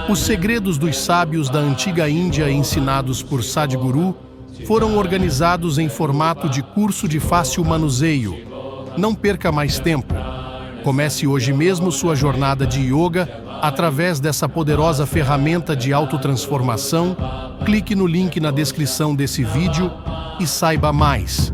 Os segredos dos sábios da antiga Índia ensinados por Sadhguru foram organizados em formato de curso de fácil manuseio. Não perca mais tempo. Comece hoje mesmo sua jornada de yoga através dessa poderosa ferramenta de autotransformação. Clique no link na descrição desse vídeo e saiba mais.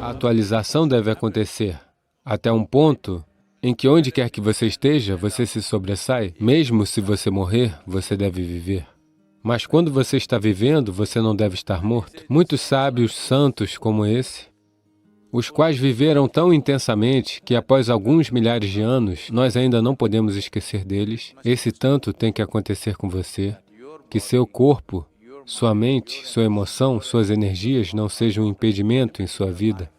A atualização deve acontecer até um ponto em que onde quer que você esteja, você se sobressai. Mesmo se você morrer, você deve viver. Mas quando você está vivendo, você não deve estar morto. Muitos sábios santos como esse, os quais viveram tão intensamente que após alguns milhares de anos, nós ainda não podemos esquecer deles. Esse tanto tem que acontecer com você, que seu corpo, sua mente, sua emoção, suas energias não sejam um impedimento em sua vida.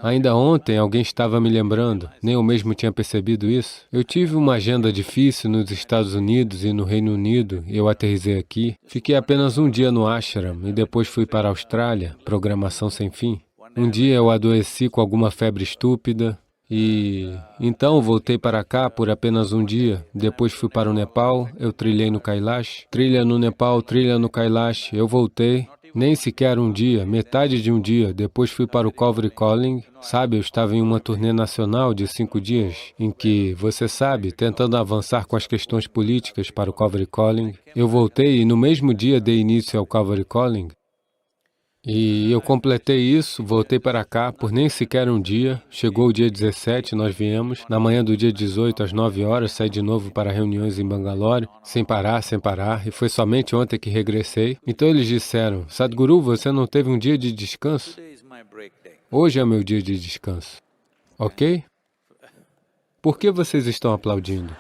Ainda ontem alguém estava me lembrando, nem eu mesmo tinha percebido isso. Eu tive uma agenda difícil nos Estados Unidos e no Reino Unido, eu aterrissei aqui. Fiquei apenas um dia no ashram e depois fui para a Austrália, programação sem fim. Um dia eu adoeci com alguma febre estúpida e então voltei para cá por apenas um dia. Depois fui para o Nepal, eu trilhei no Kailash, trilha no Nepal, trilha no Kailash, eu voltei. Nem sequer um dia, metade de um dia. Depois fui para o Calvary Calling. Sabe, eu estava em uma turnê nacional de 5 dias, em que, você sabe, tentando avançar com as questões políticas para o Calvary Calling. Eu voltei e no mesmo dia dei início ao Calvary Calling. E eu completei isso, voltei para cá por nem sequer um dia. Chegou o dia 17, nós viemos. Na manhã do dia 18, às 9 horas, saí de novo para reuniões em Bangalore, sem parar, e foi somente ontem que regressei. Então eles disseram, Sadhguru, você não teve um dia de descanso? Hoje é o meu dia de descanso. Ok? Por que vocês estão aplaudindo?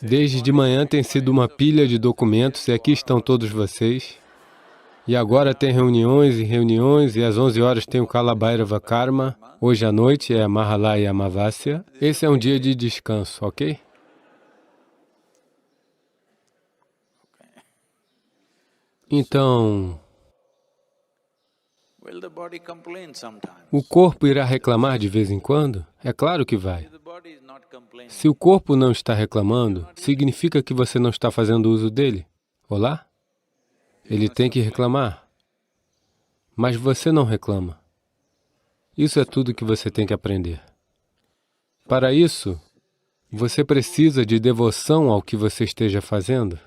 Desde de manhã tem sido uma pilha de documentos e aqui estão todos vocês. E agora tem reuniões e reuniões e às 11 horas tem o Kalabhairava Karma. Hoje à noite é a Mahalaya Amavasya. Esse é um dia de descanso, ok? Então, o corpo irá reclamar de vez em quando? É claro que vai. Se o corpo não está reclamando, significa que você não está fazendo uso dele. Olá? Ele tem que reclamar. Mas você não reclama. Isso é tudo que você tem que aprender. Para isso, você precisa de devoção ao que você esteja fazendo.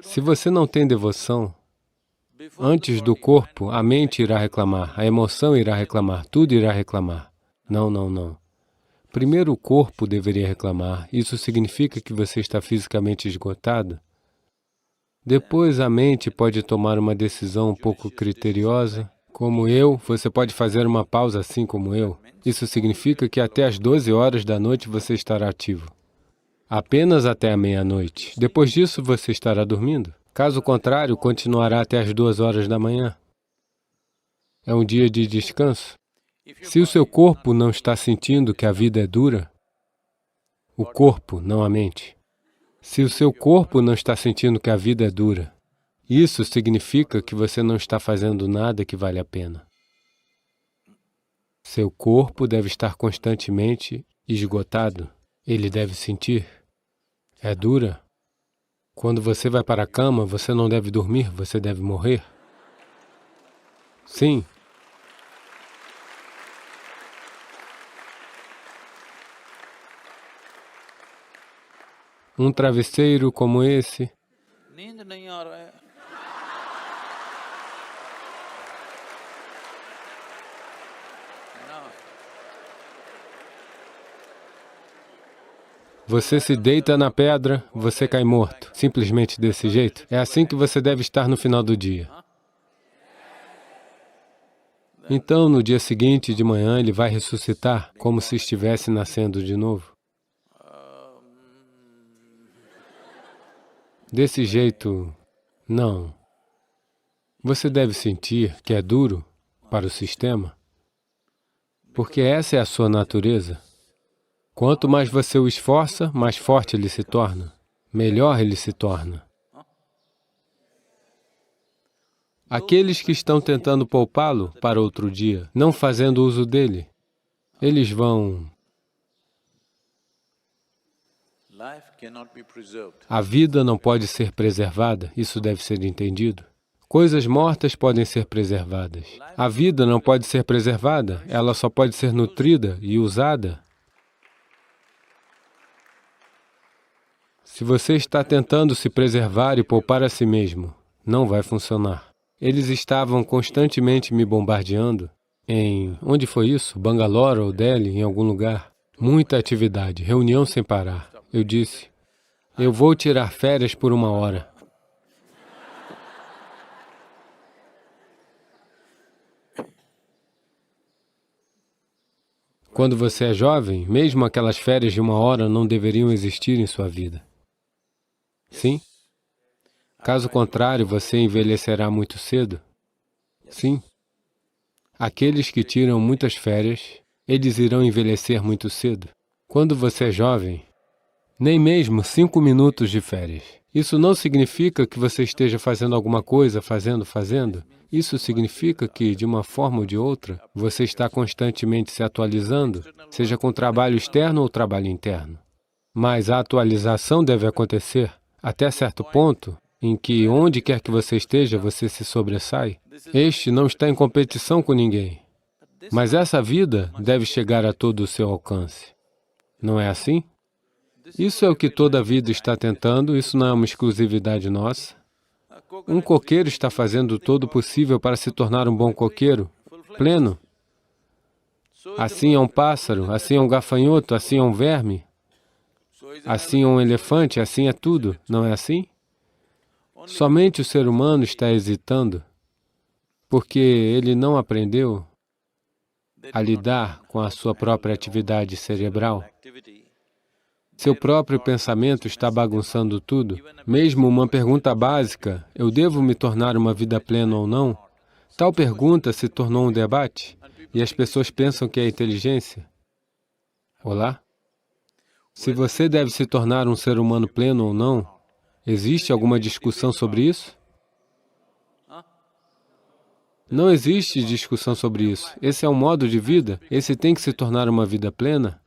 Se você não tem devoção, antes do corpo, a mente irá reclamar, a emoção irá reclamar, tudo irá reclamar. Não, não, não. Primeiro o corpo deveria reclamar. Isso significa que você está fisicamente esgotado. Depois a mente pode tomar uma decisão um pouco criteriosa. Como eu, você pode fazer uma pausa assim como eu. Isso significa que até às 12 horas da noite você estará ativo. Apenas até a meia-noite. Depois disso você estará dormindo. Caso contrário, continuará até às 2 horas da manhã. É um dia de descanso. Se o seu corpo não está sentindo que a vida é dura, o corpo, não a mente. Se o seu corpo não está sentindo que a vida é dura, isso significa que você não está fazendo nada que vale a pena. Seu corpo deve estar constantemente esgotado. Ele deve sentir. É dura. Quando você vai para a cama, você não deve dormir, você deve morrer. Sim. Um travesseiro como esse. Você se deita na pedra, você cai morto. Simplesmente desse jeito. É assim que você deve estar no final do dia. Então, no dia seguinte, de manhã, ele vai ressuscitar, como se estivesse nascendo de novo. Desse jeito, não. Você deve sentir que é duro para o sistema, porque essa é a sua natureza. Quanto mais você o esforça, mais forte ele se torna, melhor ele se torna. Aqueles que estão tentando poupá-lo para outro dia, não fazendo uso dele, eles vão... A vida não pode ser preservada, isso deve ser entendido. Coisas mortas podem ser preservadas. A vida não pode ser preservada, ela só pode ser nutrida e usada. Se você está tentando se preservar e poupar a si mesmo, não vai funcionar. Eles estavam constantemente me bombardeando em... Onde foi isso? Bangalore ou Delhi, em algum lugar. Muita atividade, reunião sem parar. Eu disse, eu vou tirar férias por 1 hora. Quando você é jovem, mesmo aquelas férias de 1 hora não deveriam existir em sua vida. Sim? Caso contrário, você envelhecerá muito cedo. Sim. Aqueles que tiram muitas férias, eles irão envelhecer muito cedo. Quando você é jovem, nem mesmo 5 minutos de férias. Isso não significa que você esteja fazendo alguma coisa, fazendo. Isso significa que, de uma forma ou de outra, você está constantemente se atualizando, seja com trabalho externo ou trabalho interno. Mas a atualização deve acontecer até certo ponto em que, onde quer que você esteja, você se sobressai. Este não está em competição com ninguém. Mas essa vida deve chegar a todo o seu alcance. Não é assim? Isso é o que toda a vida está tentando, isso não é uma exclusividade nossa. Um coqueiro está fazendo todo o possível para se tornar um bom coqueiro, pleno. Assim é um pássaro, assim é um gafanhoto, assim é um verme, assim é um elefante, assim é tudo, não é assim? Somente o ser humano está hesitando, porque ele não aprendeu a lidar com a sua própria atividade cerebral. Seu próprio pensamento está bagunçando tudo. Mesmo uma pergunta básica, eu devo me tornar uma vida plena ou não? Tal pergunta se tornou um debate e as pessoas pensam que é inteligência. Olá? Se você deve se tornar um ser humano pleno ou não, existe alguma discussão sobre isso? Não existe discussão sobre isso. Esse é um modo de vida, esse tem que se tornar uma vida plena.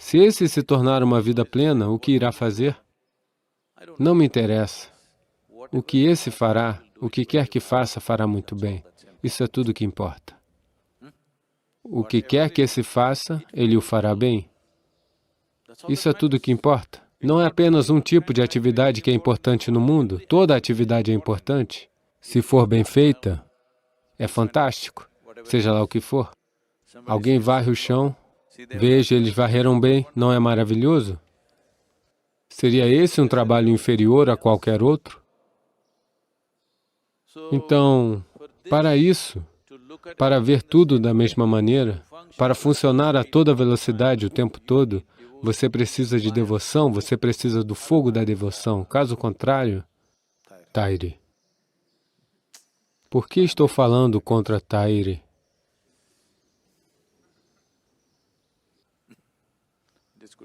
Se esse se tornar uma vida plena, o que irá fazer? Não me interessa. O que esse fará, o que quer que faça, fará muito bem. Isso é tudo o que importa. O que quer que esse faça, ele o fará bem. Isso é tudo o que importa. Não é apenas um tipo de atividade que é importante no mundo. Toda atividade é importante. Se for bem feita, é fantástico, seja lá o que for. Alguém varre o chão, veja, eles varreram bem, não é maravilhoso? Seria esse um trabalho inferior a qualquer outro? Então, para isso, para ver tudo da mesma maneira, para funcionar a toda velocidade o tempo todo, você precisa de devoção, você precisa do fogo da devoção. Caso contrário, Tairi. Por que estou falando contra Tairi?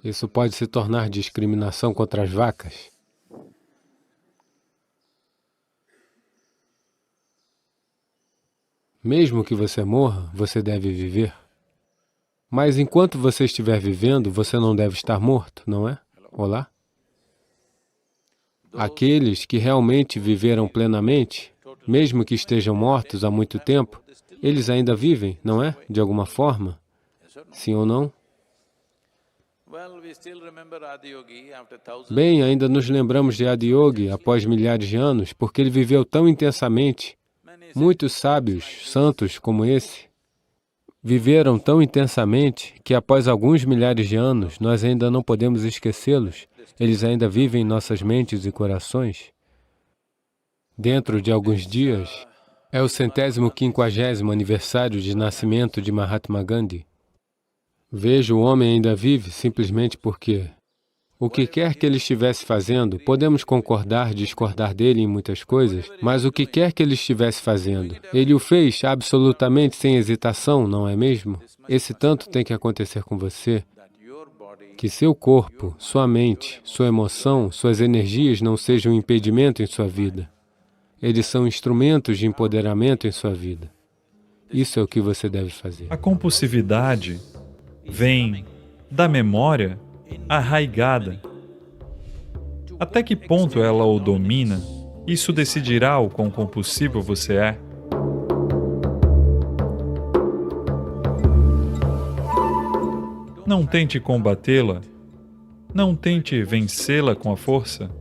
Isso pode se tornar discriminação contra as vacas. Mesmo que você morra, você deve viver. Mas enquanto você estiver vivendo, você não deve estar morto, não é? Olá? Aqueles que realmente viveram plenamente, mesmo que estejam mortos há muito tempo, eles ainda vivem, não é? De alguma forma? Sim ou não? Bem, ainda nos lembramos de Adiyogi após milhares de anos, porque ele viveu tão intensamente. Muitos sábios, santos como esse, viveram tão intensamente que após alguns milhares de anos, nós ainda não podemos esquecê-los. Eles ainda vivem em nossas mentes e corações. Dentro de alguns dias, É o 150º aniversário de nascimento de Mahatma Gandhi. Vejo o homem ainda vive simplesmente porque o que quer que ele estivesse fazendo, podemos concordar, discordar dele em muitas coisas, mas o que quer que ele estivesse fazendo, ele o fez absolutamente sem hesitação, não é mesmo? Esse tanto tem que acontecer com você, que seu corpo, sua mente, sua emoção, suas energias não sejam um impedimento em sua vida. Eles são instrumentos de empoderamento em sua vida. Isso é o que você deve fazer. A compulsividade vem da memória arraigada. Até que ponto ela o domina, isso decidirá o quão compulsivo você é. Não tente combatê-la, não tente vencê-la com a força.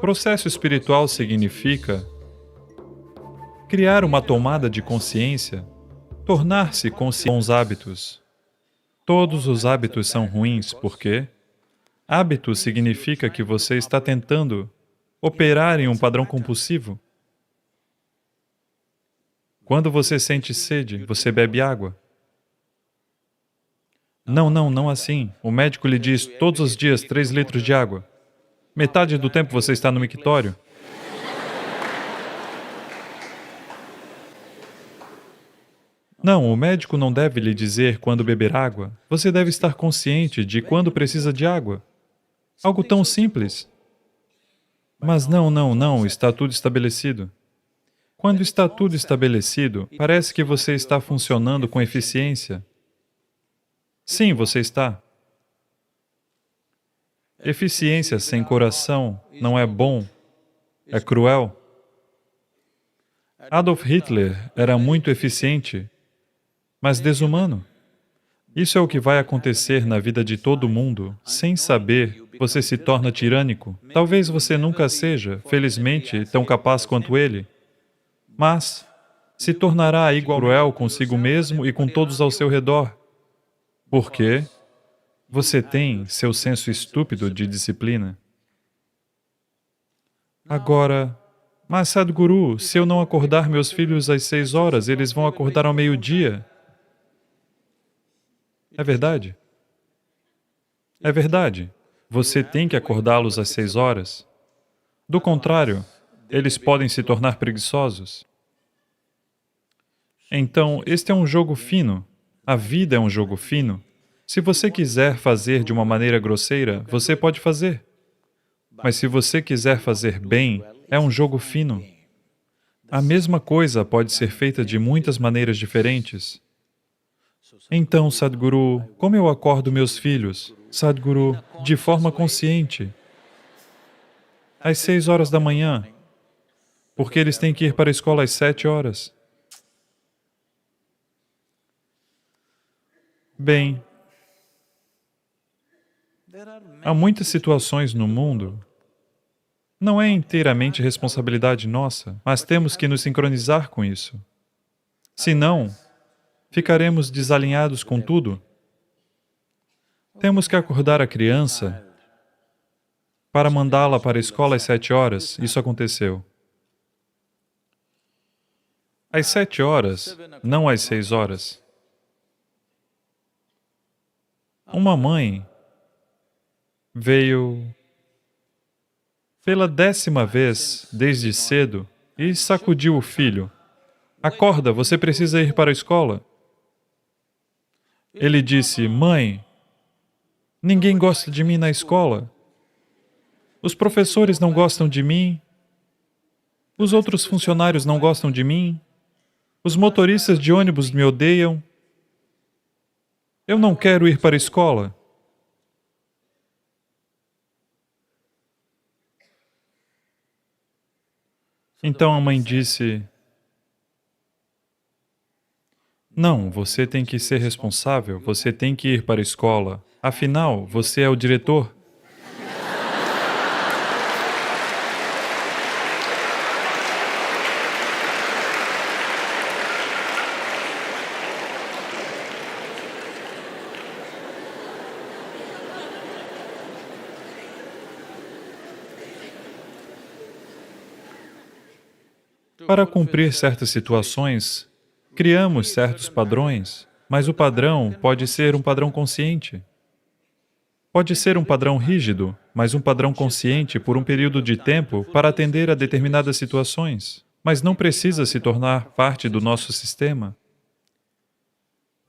Processo espiritual significa criar uma tomada de consciência, tornar-se consciente com os hábitos. Todos os hábitos são ruins, porque hábito significa que você está tentando operar em um padrão compulsivo. Quando você sente sede, você bebe água. Não assim. O médico lhe diz todos os dias 3 litros de água. Metade do tempo você está no mictório. Não, o médico não deve lhe dizer quando beber água. Você deve estar consciente de quando precisa de água. Algo tão simples. Mas não, está tudo estabelecido. Quando está tudo estabelecido, parece que você está funcionando com eficiência. Sim, você está. Eficiência sem coração não é bom, é cruel. Adolf Hitler era muito eficiente, mas desumano. Isso é o que vai acontecer na vida de todo mundo. Sem saber, você se torna tirânico. Talvez você nunca seja, felizmente, tão capaz quanto ele, mas se tornará igual cruel consigo mesmo e com todos ao seu redor. Porque você tem seu senso estúpido de disciplina. Agora, mas Sadhguru, se eu não acordar meus filhos às 6 horas, eles vão acordar ao meio-dia. É verdade? É verdade. Você tem que acordá-los às 6 horas. Do contrário, eles podem se tornar preguiçosos. Então, este é um jogo fino. A vida é um jogo fino. Se você quiser fazer de uma maneira grosseira, você pode fazer. Mas se você quiser fazer bem, é um jogo fino. A mesma coisa pode ser feita de muitas maneiras diferentes. Então, Sadhguru, como eu acordo meus filhos? Sadhguru, de forma consciente, às 6 horas da manhã, porque eles têm que ir para a escola às 7 horas. Bem, há muitas situações no mundo. Não é inteiramente responsabilidade nossa, mas temos que nos sincronizar com isso. Senão, ficaremos desalinhados com tudo. Temos que acordar a criança para mandá-la para a escola às 7 horas. Isso aconteceu. Às 7 horas, não às 6 horas. Uma mãe veio pela 10ª vez desde cedo e sacudiu o filho. Acorda, você precisa ir para a escola. Ele disse, mãe, ninguém gosta de mim na escola. Os professores não gostam de mim. Os outros funcionários não gostam de mim. Os motoristas de ônibus me odeiam. Eu não quero ir para a escola. Então a mãe disse, não, você tem que ser responsável, você tem que ir para a escola. Afinal, você é o diretor. Para cumprir certas situações, criamos certos padrões, mas o padrão pode ser um padrão consciente. Pode ser um padrão rígido, mas um padrão consciente por um período de tempo para atender a determinadas situações, mas não precisa se tornar parte do nosso sistema.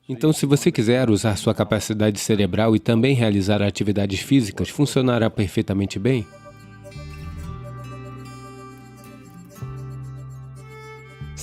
Então, se você quiser usar sua capacidade cerebral e também realizar atividades físicas, funcionará perfeitamente bem.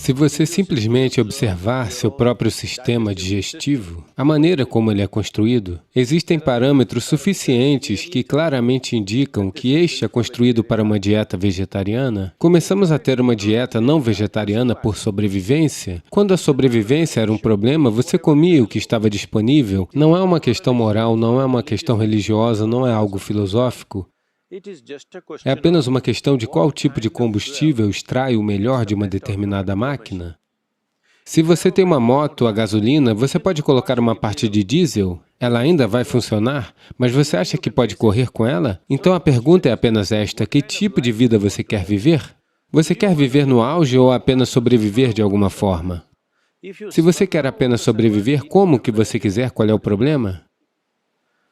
Se você simplesmente observar seu próprio sistema digestivo, a maneira como ele é construído, existem parâmetros suficientes que claramente indicam que este é construído para uma dieta vegetariana. Começamos a ter uma dieta não vegetariana por sobrevivência. Quando a sobrevivência era um problema, você comia o que estava disponível. Não é uma questão moral, não é uma questão religiosa, não é algo filosófico. É apenas uma questão de qual tipo de combustível extrai o melhor de uma determinada máquina. Se você tem uma moto a gasolina, você pode colocar uma parte de diesel, ela ainda vai funcionar, mas você acha que pode correr com ela? Então a pergunta é apenas esta: que tipo de vida você quer viver? Você quer viver no auge ou apenas sobreviver de alguma forma? Se você quer apenas sobreviver, como que você quiser, qual é o problema?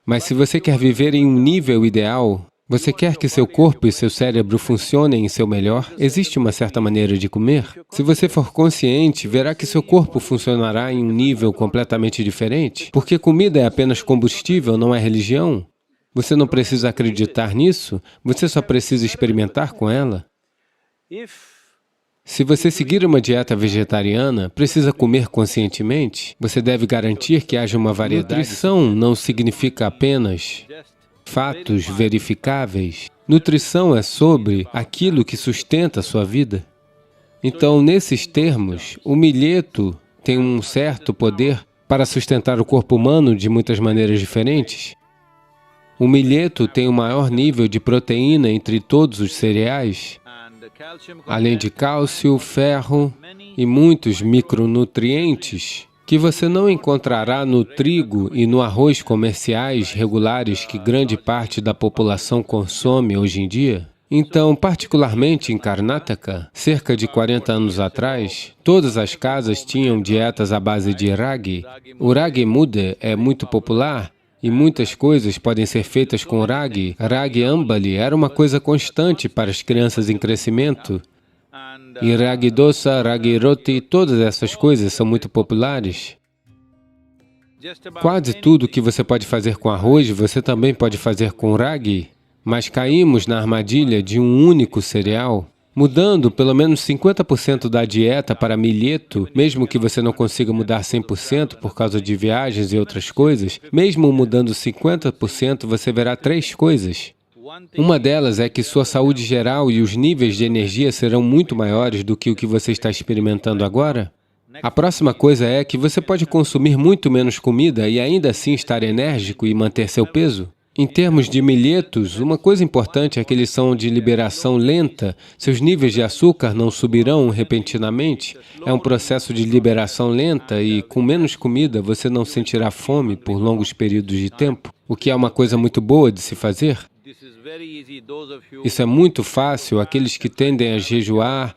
Mas se você quer viver em um nível ideal, você quer que seu corpo e seu cérebro funcionem em seu melhor? Existe uma certa maneira de comer? Se você for consciente, verá que seu corpo funcionará em um nível completamente diferente. Porque comida é apenas combustível, não é religião. Você não precisa acreditar nisso, você só precisa experimentar com ela. Se você seguir uma dieta vegetariana, precisa comer conscientemente. Você deve garantir que haja uma variedade. Nutrição não significa apenas fatos verificáveis. Nutrição é sobre aquilo que sustenta a sua vida. Então, nesses termos, o milheto tem um certo poder para sustentar o corpo humano de muitas maneiras diferentes. O milheto tem o maior nível de proteína entre todos os cereais, além de cálcio, ferro e muitos micronutrientes que você não encontrará no trigo e no arroz comerciais regulares que grande parte da população consome hoje em dia. Então, particularmente em Karnataka, cerca de 40 anos atrás, todas as casas tinham dietas à base de ragi. O ragi muda é muito popular e muitas coisas podem ser feitas com ragi. Ragi ambali era uma coisa constante para as crianças em crescimento. E ragi dosa, ragi roti, todas essas coisas são muito populares. Quase tudo que você pode fazer com arroz, você também pode fazer com ragi, mas caímos na armadilha de um único cereal, mudando pelo menos 50% da dieta para milheto, mesmo que você não consiga mudar 100% por causa de viagens e outras coisas, mesmo mudando 50%, você verá três coisas. Uma delas é que sua saúde geral e os níveis de energia serão muito maiores do que o que você está experimentando agora. A próxima coisa é que você pode consumir muito menos comida e ainda assim estar enérgico e manter seu peso. Em termos de milhetos, uma coisa importante é que eles são de liberação lenta, seus níveis de açúcar não subirão repentinamente, é um processo de liberação lenta e, com menos comida, você não sentirá fome por longos períodos de tempo, o que é uma coisa muito boa de se fazer. Isso é muito fácil, aqueles que tendem a jejuar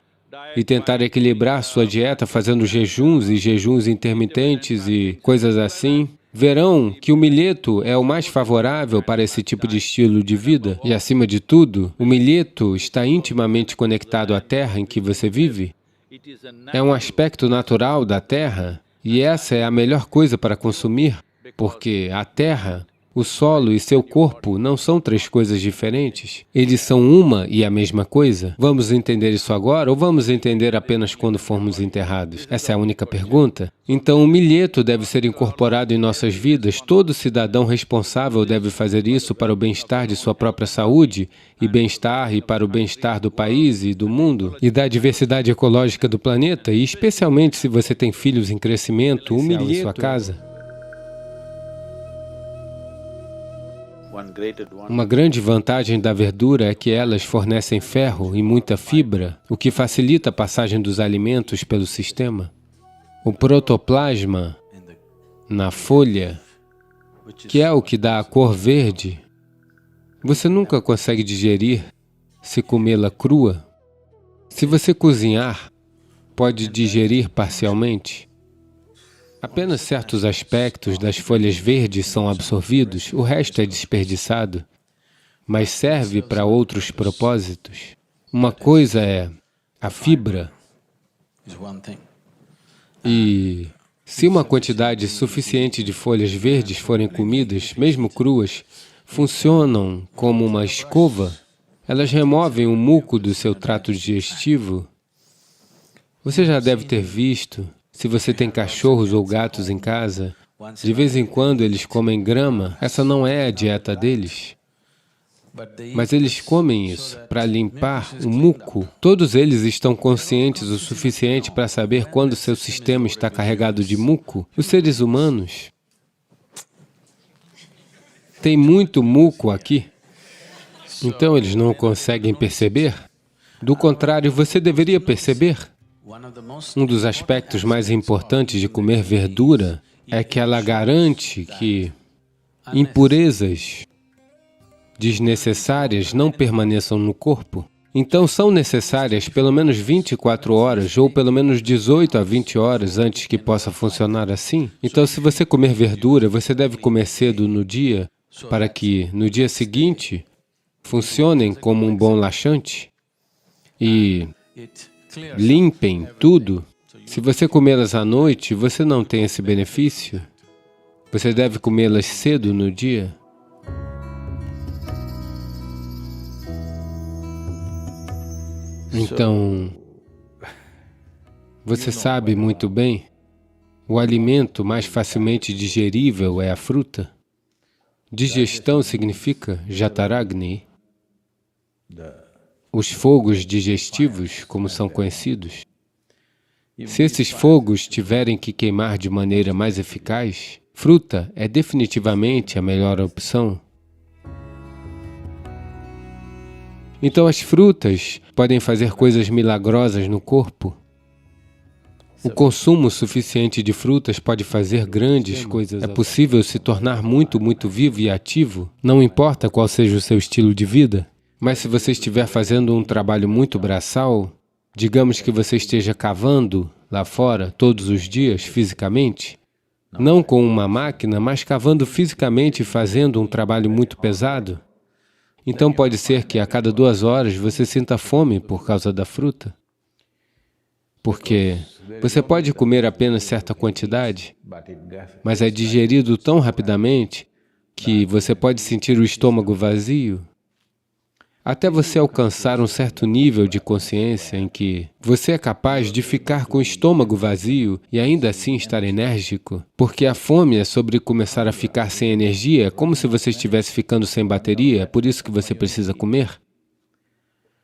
e tentar equilibrar sua dieta fazendo jejuns e jejuns intermitentes e coisas assim, verão que o milheto é o mais favorável para esse tipo de estilo de vida. E, acima de tudo, o milheto está intimamente conectado à terra em que você vive. É um aspecto natural da terra e essa é a melhor coisa para consumir, porque a terra, o solo e seu corpo não são três coisas diferentes. Eles são uma e a mesma coisa. Vamos entender isso agora ou vamos entender apenas quando formos enterrados? Essa é a única pergunta. Então, o milheto deve ser incorporado em nossas vidas. Todo cidadão responsável deve fazer isso para o bem-estar de sua própria saúde e bem-estar e para o bem-estar do país e do mundo e da diversidade ecológica do planeta, e especialmente se você tem filhos em crescimento, o milheto em sua casa. Uma grande vantagem da verdura é que elas fornecem ferro e muita fibra, o que facilita a passagem dos alimentos pelo sistema. O protoplasma na folha, que é o que dá a cor verde, você nunca consegue digerir se comê-la crua. Se você cozinhar, pode digerir parcialmente. Apenas certos aspectos das folhas verdes são absorvidos, o resto é desperdiçado, mas serve para outros propósitos. Uma coisa é a fibra, e se uma quantidade suficiente de folhas verdes forem comidas, mesmo cruas, funcionam como uma escova. Elas removem o muco do seu trato digestivo. Você já deve ter visto, se você tem cachorros ou gatos em casa, de vez em quando eles comem grama. Essa não é a dieta deles. Mas eles comem isso para limpar o muco. Todos eles estão conscientes o suficiente para saber quando seu sistema está carregado de muco. Os seres humanos têm muito muco aqui, então eles não conseguem perceber. Do contrário, você deveria perceber. Um dos aspectos mais importantes de comer verdura é que ela garante que impurezas desnecessárias não permaneçam no corpo. Então são necessárias pelo menos 24 horas ou pelo menos 18 a 20 horas antes que possa funcionar assim. Então se você comer verdura, você deve comer cedo no dia para que no dia seguinte funcionem como um bom laxante e limpem tudo. Se você comê-las à noite, você não tem esse benefício. Você deve comê-las cedo no dia. Então, você sabe muito bem, o alimento mais facilmente digerível é a fruta. Digestão significa Jataragni, os fogos digestivos, como são conhecidos. Se esses fogos tiverem que queimar de maneira mais eficaz, fruta é definitivamente a melhor opção. Então as frutas podem fazer coisas milagrosas no corpo. O consumo suficiente de frutas pode fazer grandes coisas. É possível se tornar muito vivo e ativo, não importa qual seja o seu estilo de vida. Mas se você estiver fazendo um trabalho muito braçal, digamos que você esteja cavando lá fora todos os dias, fisicamente, não com uma máquina, mas cavando fisicamente e fazendo um trabalho muito pesado, então pode ser que a cada 2 horas você sinta fome por causa da fruta. Porque você pode comer apenas certa quantidade, mas é digerido tão rapidamente que você pode sentir o estômago vazio, até você alcançar um certo nível de consciência em que você é capaz de ficar com o estômago vazio e ainda assim estar enérgico, porque a fome é sobre começar a ficar sem energia, é como se você estivesse ficando sem bateria, é por isso que você precisa comer.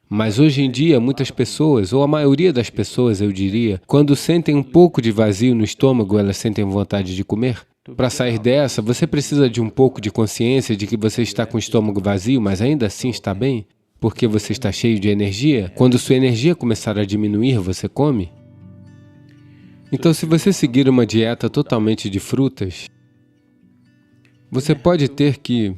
Mas hoje em dia, muitas pessoas, ou a maioria das pessoas, eu diria, quando sentem um pouco de vazio no estômago, elas sentem vontade de comer. Para sair dessa, você precisa de um pouco de consciência de que você está com o estômago vazio, mas ainda assim está bem, porque você está cheio de energia. Quando sua energia começar a diminuir, você come. Então, se você seguir uma dieta totalmente de frutas, você pode ter que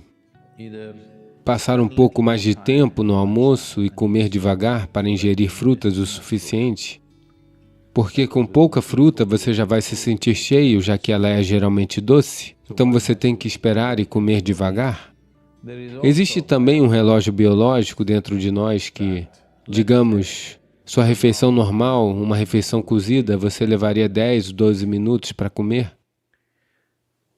passar um pouco mais de tempo no almoço e comer devagar para ingerir frutas o suficiente, porque com pouca fruta você já vai se sentir cheio, já que ela é geralmente doce. Então você tem que esperar e comer devagar. Existe também um relógio biológico dentro de nós que, digamos, sua refeição normal, uma refeição cozida, você levaria 10, 12 minutos para comer.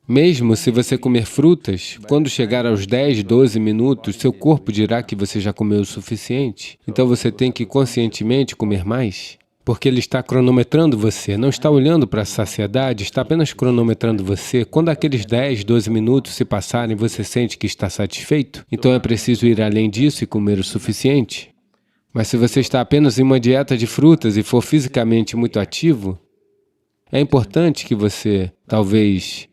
Mesmo se você comer frutas, quando chegar aos 10, 12 minutos, seu corpo dirá que você já comeu o suficiente. Então você tem que conscientemente comer mais, porque ele está cronometrando você, não está olhando para a saciedade, está apenas cronometrando você. Quando aqueles 10, 12 minutos se passarem, você sente que está satisfeito, então é preciso ir além disso e comer o suficiente. Mas se você está apenas em uma dieta de frutas e for fisicamente muito ativo, é importante que você, talvez,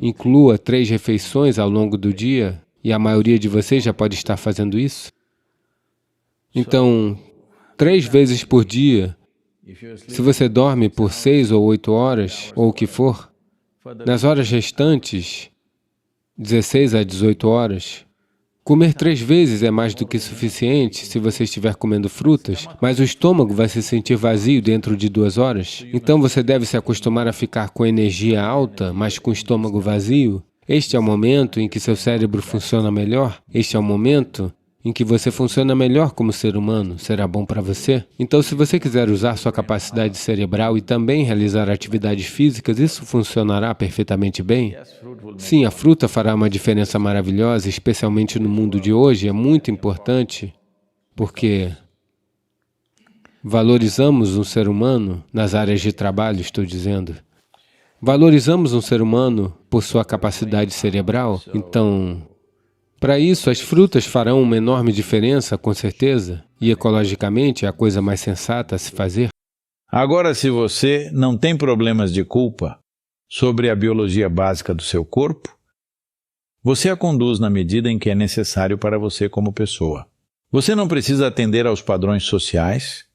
inclua 3 refeições ao longo do dia, e a maioria de vocês já pode estar fazendo isso. Então, 3 vezes por dia, se você dorme por 6 ou 8 horas, ou o que for, nas horas restantes, 16 a 18 horas, Comer 3 vezes é mais do que suficiente se você estiver comendo frutas, mas o estômago vai se sentir vazio dentro de 2 horas. Então você deve se acostumar a ficar com energia alta, mas com o estômago vazio. Este é o momento em que seu cérebro funciona melhor. Este é o momento em que você funciona melhor como ser humano. Será bom para você? Então, se você quiser usar sua capacidade cerebral e também realizar atividades físicas, isso funcionará perfeitamente bem? Sim, a fruta fará uma diferença maravilhosa, especialmente no mundo de hoje. É muito importante, porque valorizamos um ser humano nas áreas de trabalho, estou dizendo. Valorizamos um ser humano por sua capacidade cerebral, então, para isso, as frutas farão uma enorme diferença, com certeza, e ecologicamente é a coisa mais sensata a se fazer. Agora, se você não tem problemas de culpa sobre a biologia básica do seu corpo, você a conduz na medida em que é necessário para você como pessoa. Você não precisa atender aos padrões sociais,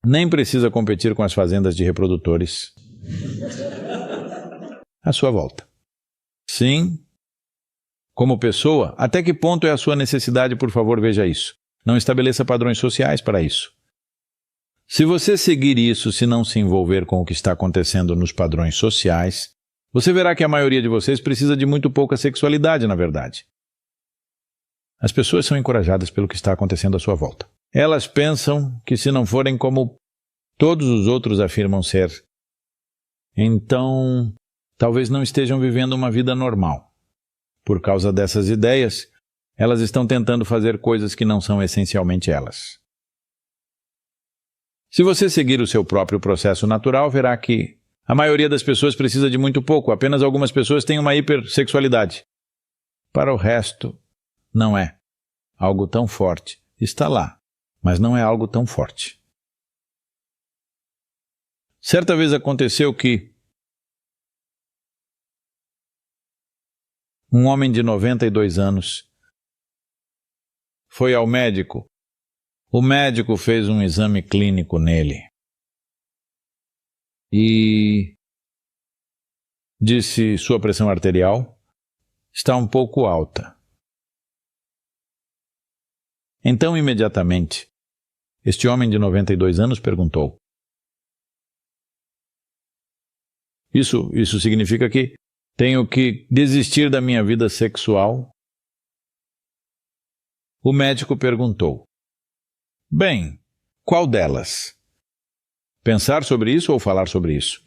nem precisa competir com as fazendas de reprodutores à sua volta. Sim, como pessoa, até que ponto é a sua necessidade, por favor, veja isso. Não estabeleça padrões sociais para isso. Se você seguir isso, se não se envolver com o que está acontecendo nos padrões sociais, você verá que a maioria de vocês precisa de muito pouca sexualidade, na verdade. As pessoas são encorajadas pelo que está acontecendo à sua volta. Elas pensam que se não forem como todos os outros afirmam ser, então talvez não estejam vivendo uma vida normal. Por causa dessas ideias, elas estão tentando fazer coisas que não são essencialmente elas. Se você seguir o seu próprio processo natural, verá que a maioria das pessoas precisa de muito pouco, apenas algumas pessoas têm uma hipersexualidade. Para o resto, não é algo tão forte. Está lá, mas não é algo tão forte. Certa vez aconteceu que um homem de 92 anos foi ao médico. O médico fez um exame clínico nele e disse: sua pressão arterial está um pouco alta. Então, imediatamente, este homem de 92 anos perguntou: Isso significa que tenho que desistir da minha vida sexual? O médico perguntou: bem, qual delas? Pensar sobre isso ou falar sobre isso?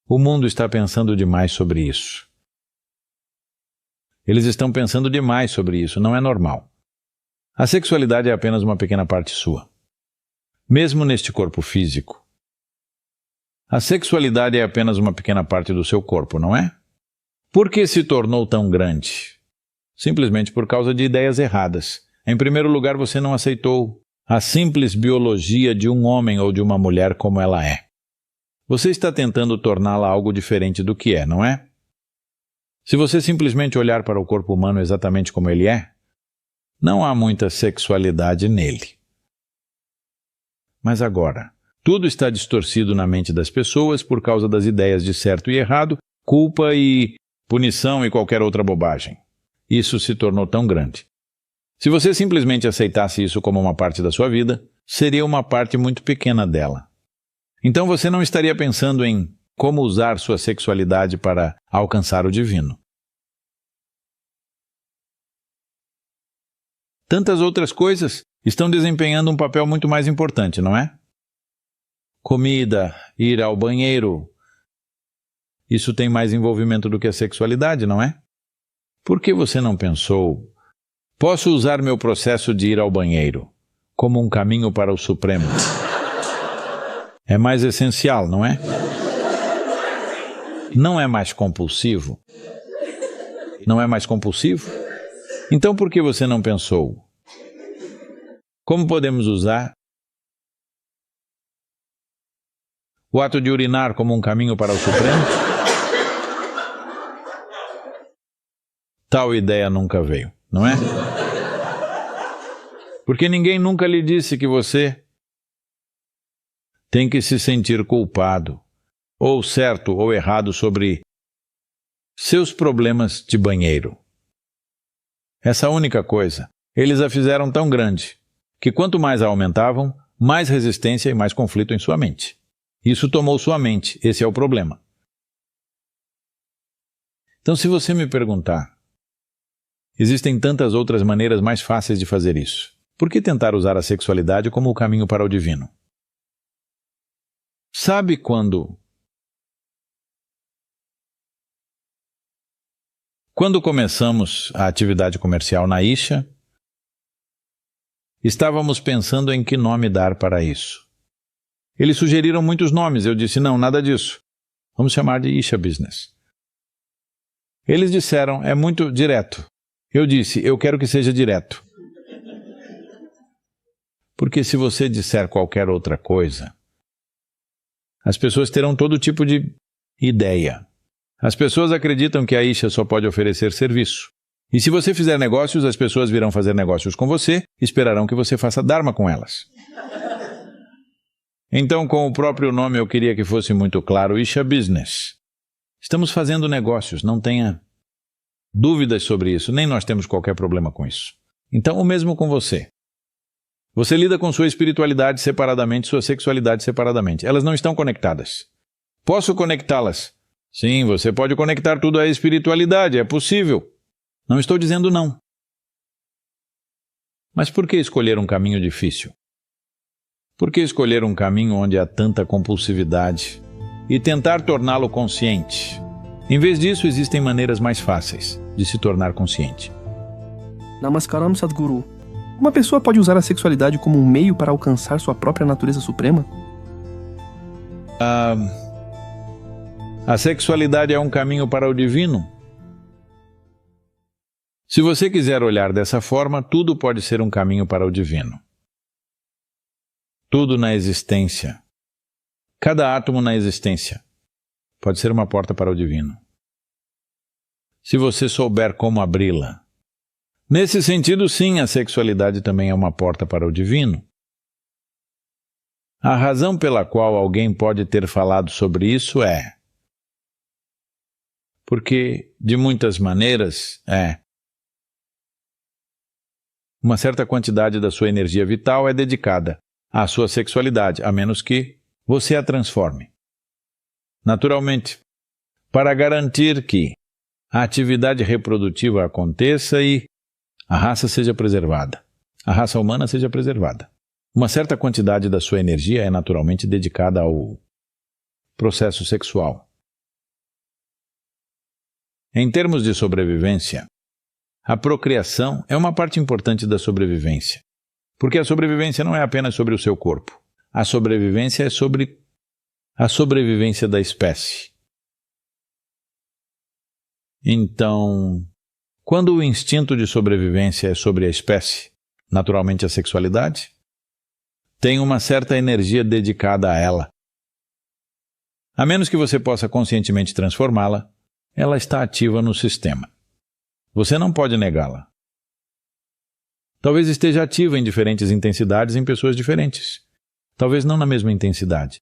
O mundo está pensando demais sobre isso. Eles estão pensando demais sobre isso, não é normal. A sexualidade é apenas uma pequena parte sua. Mesmo neste corpo físico, a sexualidade é apenas uma pequena parte do seu corpo, não é? Por que se tornou tão grande? Simplesmente por causa de ideias erradas. Em primeiro lugar, você não aceitou a simples biologia de um homem ou de uma mulher como ela é. Você está tentando torná-la algo diferente do que é, não é? Se você simplesmente olhar para o corpo humano exatamente como ele é, não há muita sexualidade nele. Mas agora, tudo está distorcido na mente das pessoas por causa das ideias de certo e errado, culpa e punição e qualquer outra bobagem. Isso se tornou tão grande. Se você simplesmente aceitasse isso como uma parte da sua vida, seria uma parte muito pequena dela. Então você não estaria pensando em como usar sua sexualidade para alcançar o divino. Tantas outras coisas estão desempenhando um papel muito mais importante, não é? Comida, ir ao banheiro. Isso tem mais envolvimento do que a sexualidade, não é? Por que você não pensou: posso usar meu processo de ir ao banheiro como um caminho para o Supremo? É mais essencial, não é? Não é mais compulsivo? Não é mais compulsivo? Então por que você não pensou: como podemos usar o ato de urinar como um caminho para o Supremo? Tal ideia nunca veio, não é? Porque ninguém nunca lhe disse que você tem que se sentir culpado ou certo ou errado sobre seus problemas de banheiro. Essa única coisa, eles a fizeram tão grande que quanto mais a aumentavam, mais resistência e mais conflito em sua mente. Isso tomou sua mente, esse é o problema. Então, se você me perguntar, existem tantas outras maneiras mais fáceis de fazer isso. Por que tentar usar a sexualidade como o caminho para o divino? Sabe quando começamos a atividade comercial na Isha, estávamos pensando em que nome dar para isso. Eles sugeriram muitos nomes, eu disse, não, nada disso. Vamos chamar de Isha Business. Eles disseram, é muito direto. Eu disse, eu quero que seja direto. Porque se você disser qualquer outra coisa, as pessoas terão todo tipo de ideia. As pessoas acreditam que a Isha só pode oferecer serviço. E se você fizer negócios, as pessoas virão fazer negócios com você e esperarão que você faça dharma com elas. Então, com o próprio nome, eu queria que fosse muito claro, Isha Business. Estamos fazendo negócios, não tenha dúvidas sobre isso, nem nós temos qualquer problema com isso. Então, o mesmo com você. Você lida com sua espiritualidade separadamente, sua sexualidade separadamente. Elas não estão conectadas. Posso conectá-las? Sim, você pode conectar tudo à espiritualidade, é possível. Não estou dizendo não. Mas por que escolher um caminho difícil? Por que escolher um caminho onde há tanta compulsividade e tentar torná-lo consciente? Em vez disso, existem maneiras mais fáceis de se tornar consciente. Namaskaram, Sadhguru. Uma pessoa pode usar a sexualidade como um meio para alcançar sua própria natureza suprema? A sexualidade é um caminho para o divino? Se você quiser olhar dessa forma, tudo pode ser um caminho para o divino. Tudo na existência, cada átomo na existência, pode ser uma porta para o divino. Se você souber como abri-la. Nesse sentido, sim, a sexualidade também é uma porta para o divino. A razão pela qual alguém pode ter falado sobre isso é porque, de muitas maneiras, uma certa quantidade da sua energia vital é dedicada à sua sexualidade, a menos que você a transforme. Naturalmente, para garantir que a atividade reprodutiva aconteça e a raça seja preservada, a raça humana seja preservada. Uma certa quantidade da sua energia é naturalmente dedicada ao processo sexual. Em termos de sobrevivência, a procriação é uma parte importante da sobrevivência, porque a sobrevivência não é apenas sobre o seu corpo. A sobrevivência é sobre a sobrevivência da espécie. Então, quando o instinto de sobrevivência é sobre a espécie, naturalmente a sexualidade, tem uma certa energia dedicada a ela. A menos que você possa conscientemente transformá-la, ela está ativa no sistema. Você não pode negá-la. Talvez esteja ativa em diferentes intensidades em pessoas diferentes. Talvez não na mesma intensidade.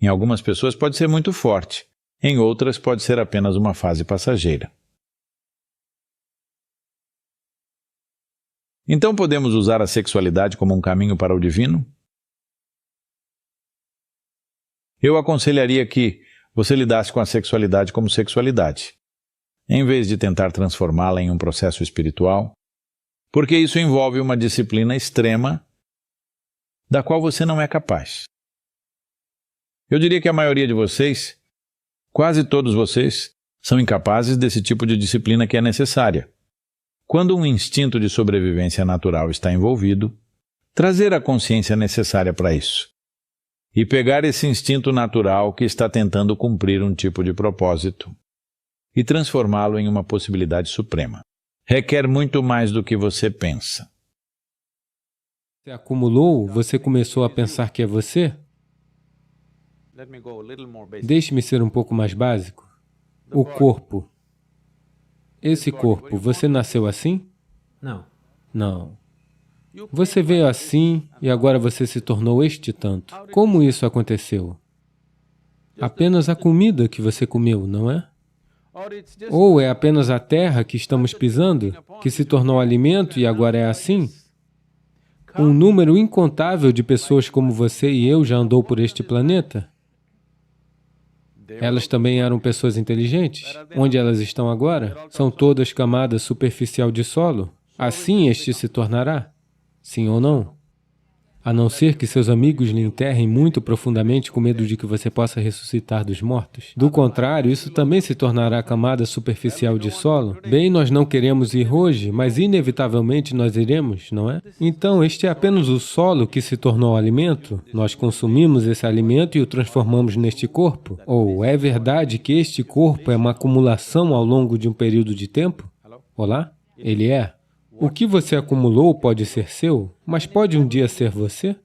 Em algumas pessoas pode ser muito forte, em outras pode ser apenas uma fase passageira. Então podemos usar a sexualidade como um caminho para o divino? Eu aconselharia que você lidasse com a sexualidade como sexualidade, em vez de tentar transformá-la em um processo espiritual, porque isso envolve uma disciplina extrema da qual você não é capaz. Eu diria que a maioria de vocês, quase todos vocês, são incapazes desse tipo de disciplina que é necessária. Quando um instinto de sobrevivência natural está envolvido, trazer a consciência necessária para isso e pegar esse instinto natural que está tentando cumprir um tipo de propósito e transformá-lo em uma possibilidade suprema. Requer muito mais do que você pensa. Você acumulou? Você começou a pensar que é você? Deixe-me ser um pouco mais básico. O corpo. Esse corpo, você nasceu assim? Não. Não. Você veio assim e agora você se tornou este tanto. Como isso aconteceu? Apenas a comida que você comeu, não é? Ou é apenas a terra que estamos pisando, que se tornou alimento e agora é assim? Um número incontável de pessoas como você e eu já andou por este planeta. Elas também eram pessoas inteligentes. Onde elas estão agora? São todas camadas superficial de solo. Assim este se tornará. Sim ou não? A não ser que seus amigos lhe enterrem muito profundamente com medo de que você possa ressuscitar dos mortos. Do contrário, isso também se tornará camada superficial de solo. Bem, nós não queremos ir hoje, mas inevitavelmente nós iremos, não é? Então, este é apenas o solo que se tornou alimento. Nós consumimos esse alimento e o transformamos neste corpo. Ou é verdade que este corpo é uma acumulação ao longo de um período de tempo? Olá? Ele é. O que você acumulou pode ser seu, mas pode um dia ser você?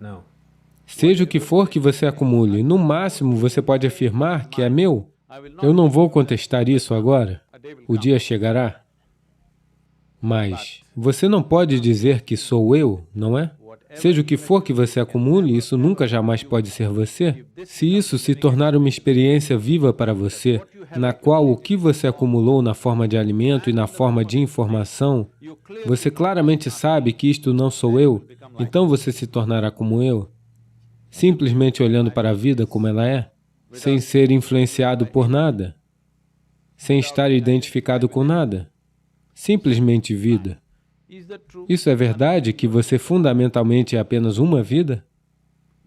Não. Seja o que for que você acumule, no máximo você pode afirmar que é meu. Eu não vou contestar isso agora. O dia chegará. Mas você não pode dizer que sou eu, não é? Seja o que for que você acumule, isso nunca jamais pode ser você. Se isso se tornar uma experiência viva para você, na qual o que você acumulou na forma de alimento e na forma de informação, você claramente sabe que isto não sou eu, então você se tornará como eu, simplesmente olhando para a vida como ela é, sem ser influenciado por nada, sem estar identificado com nada, simplesmente vida. Isso é verdade que você fundamentalmente é apenas uma vida?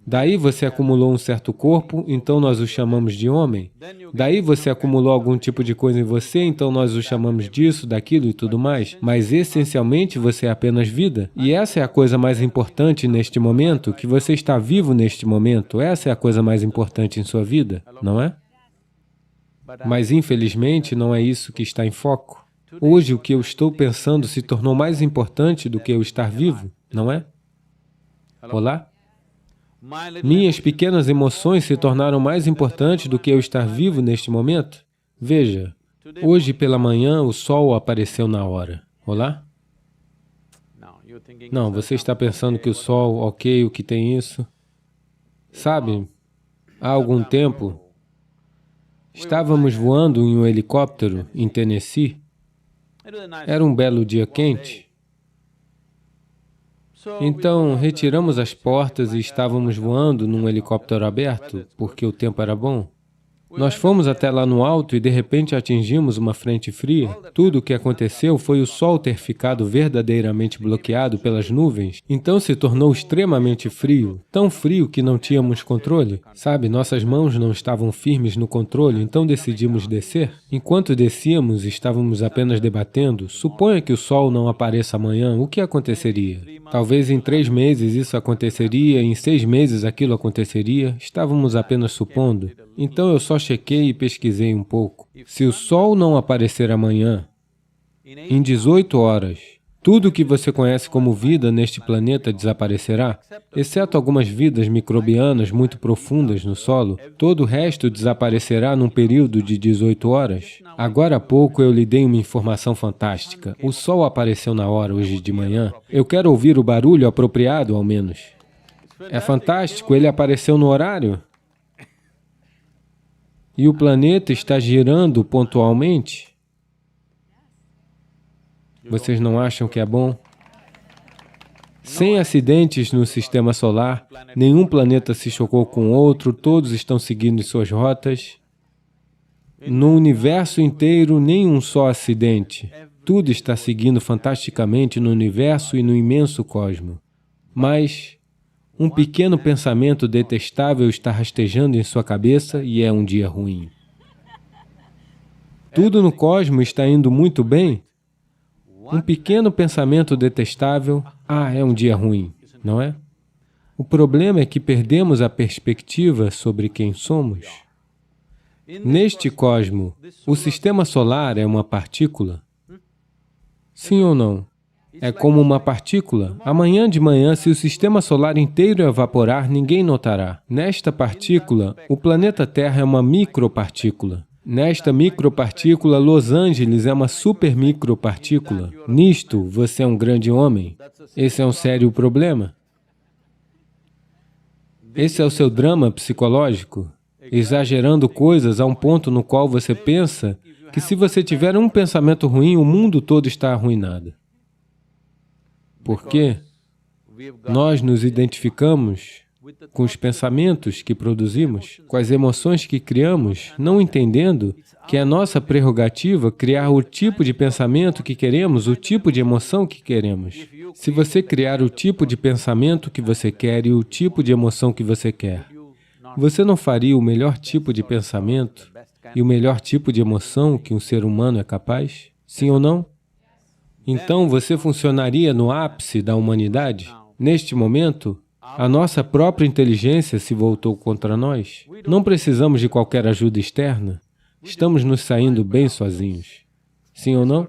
Daí você acumulou um certo corpo, então nós o chamamos de homem. Daí você acumulou algum tipo de coisa em você, então nós o chamamos disso, daquilo e tudo mais. Mas essencialmente você é apenas vida. E essa é a coisa mais importante neste momento, que você está vivo neste momento. Essa é a coisa mais importante em sua vida, não é? Mas infelizmente não é isso que está em foco. Hoje, o que eu estou pensando se tornou mais importante do que eu estar vivo, não é? Olá? Minhas pequenas emoções se tornaram mais importantes do que eu estar vivo neste momento? Veja, hoje pela manhã o sol apareceu na hora. Olá? Não, você está pensando que o sol, ok, o que tem isso? Sabe, há algum tempo, estávamos voando em um helicóptero em Tennessee. Era um belo dia quente. Então, retiramos as portas e estávamos voando num helicóptero aberto, porque o tempo era bom. Nós fomos até lá no alto e de repente atingimos uma frente fria. Tudo o que aconteceu foi o sol ter ficado verdadeiramente bloqueado pelas nuvens, então se tornou extremamente frio, tão frio que não tínhamos controle. Sabe, nossas mãos não estavam firmes no controle, então decidimos descer. Enquanto descíamos, estávamos apenas debatendo. Suponha que o sol não apareça amanhã, o que aconteceria? Talvez em 3 meses isso aconteceria, em 6 meses aquilo aconteceria. Estávamos apenas supondo. Então eu só chequei e pesquisei um pouco. Se o sol não aparecer amanhã, em 18 horas, tudo o que você conhece como vida neste planeta desaparecerá, exceto algumas vidas microbianas muito profundas no solo. Todo o resto desaparecerá num período de 18 horas. Agora há pouco eu lhe dei uma informação fantástica. O sol apareceu na hora hoje de manhã. Eu quero ouvir o barulho apropriado, ao menos. É fantástico, ele apareceu no horário. E o planeta está girando pontualmente. Vocês não acham que é bom? Sem acidentes no sistema solar, nenhum planeta se chocou com outro, todos estão seguindo suas rotas. No universo inteiro, nem um só acidente. Tudo está seguindo fantasticamente no universo e no imenso cosmo. Mas um pequeno pensamento detestável está rastejando em sua cabeça e é um dia ruim. Tudo no cosmo está indo muito bem. Um pequeno pensamento detestável, é um dia ruim, não é? O problema é que perdemos a perspectiva sobre quem somos. Neste cosmo, o sistema solar é uma partícula? Sim ou não? É como uma partícula. Amanhã de manhã, se o sistema solar inteiro evaporar, ninguém notará. Nesta partícula, o planeta Terra é uma micropartícula. Nesta micropartícula, Los Angeles é uma supermicropartícula. Nisto, você é um grande homem. Esse é um sério problema. Esse é o seu drama psicológico, exagerando coisas a um ponto no qual você pensa que se você tiver um pensamento ruim, o mundo todo está arruinado. Por quê? Nós nos identificamos com os pensamentos que produzimos, com as emoções que criamos, não entendendo que é nossa prerrogativa criar o tipo de pensamento que queremos, o tipo de emoção que queremos. Se você criar o tipo de pensamento que você quer e o tipo de emoção que você quer, você não faria o melhor tipo de pensamento e o melhor tipo de emoção que um ser humano é capaz? Sim ou não? Então você funcionaria no ápice da humanidade? Neste momento, a nossa própria inteligência se voltou contra nós. Não precisamos de qualquer ajuda externa. Estamos nos saindo bem sozinhos. Sim ou não?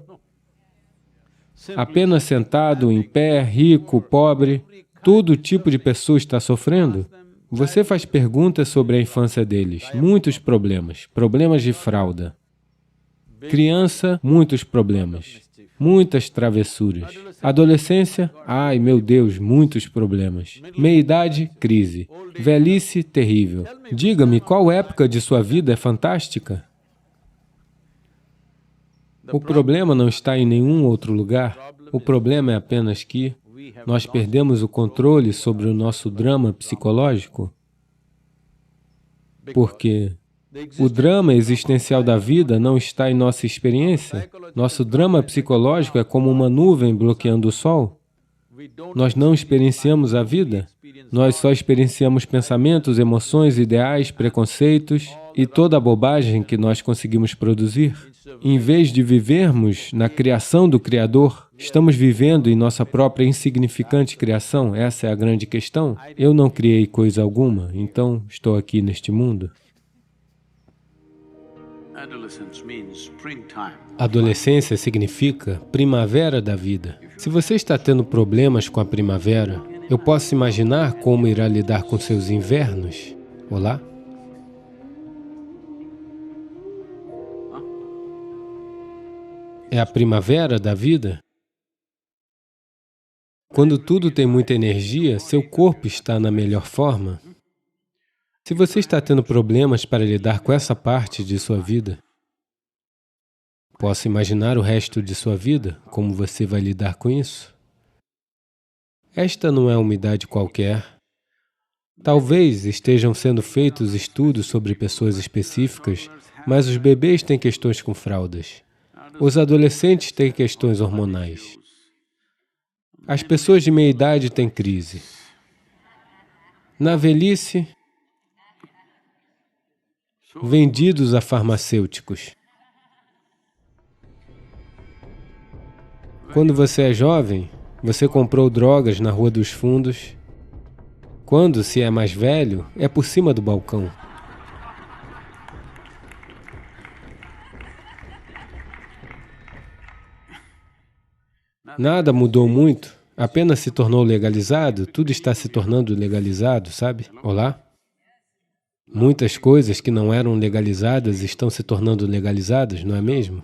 Apenas sentado, em pé, rico, pobre, todo tipo de pessoa está sofrendo. Você faz perguntas sobre a infância deles, muitos problemas, problemas de fralda. Criança, muitos problemas, muitas travessuras. Adolescência, ai meu Deus, muitos problemas. Meia-idade, crise. Velhice, terrível. Diga-me, qual época de sua vida é fantástica? O problema não está em nenhum outro lugar. O problema é apenas que nós perdemos o controle sobre o nosso drama psicológico, porque o drama existencial da vida não está em nossa experiência. Nosso drama psicológico é como uma nuvem bloqueando o sol. Nós não experienciamos a vida. Nós só experienciamos pensamentos, emoções, ideais, preconceitos e toda a bobagem que nós conseguimos produzir. Em vez de vivermos na criação do Criador, estamos vivendo em nossa própria insignificante criação. Essa é a grande questão. Eu não criei coisa alguma, então estou aqui neste mundo. Adolescência significa primavera da vida. Se você está tendo problemas com a primavera, eu posso imaginar como irá lidar com seus invernos. Olá? É a primavera da vida? Quando tudo tem muita energia, seu corpo está na melhor forma. Se você está tendo problemas para lidar com essa parte de sua vida, posso imaginar o resto de sua vida, como você vai lidar com isso? Esta não é uma idade qualquer. Talvez estejam sendo feitos estudos sobre pessoas específicas, mas os bebês têm questões com fraldas. Os adolescentes têm questões hormonais. As pessoas de meia idade têm crise. Na velhice, vendidos a farmacêuticos. Quando você é jovem, você comprou drogas na Rua dos Fundos. Quando se é mais velho, é por cima do balcão. Nada mudou muito, apenas se tornou legalizado, tudo está se tornando legalizado, sabe? Olá? Muitas coisas que não eram legalizadas estão se tornando legalizadas, não é mesmo?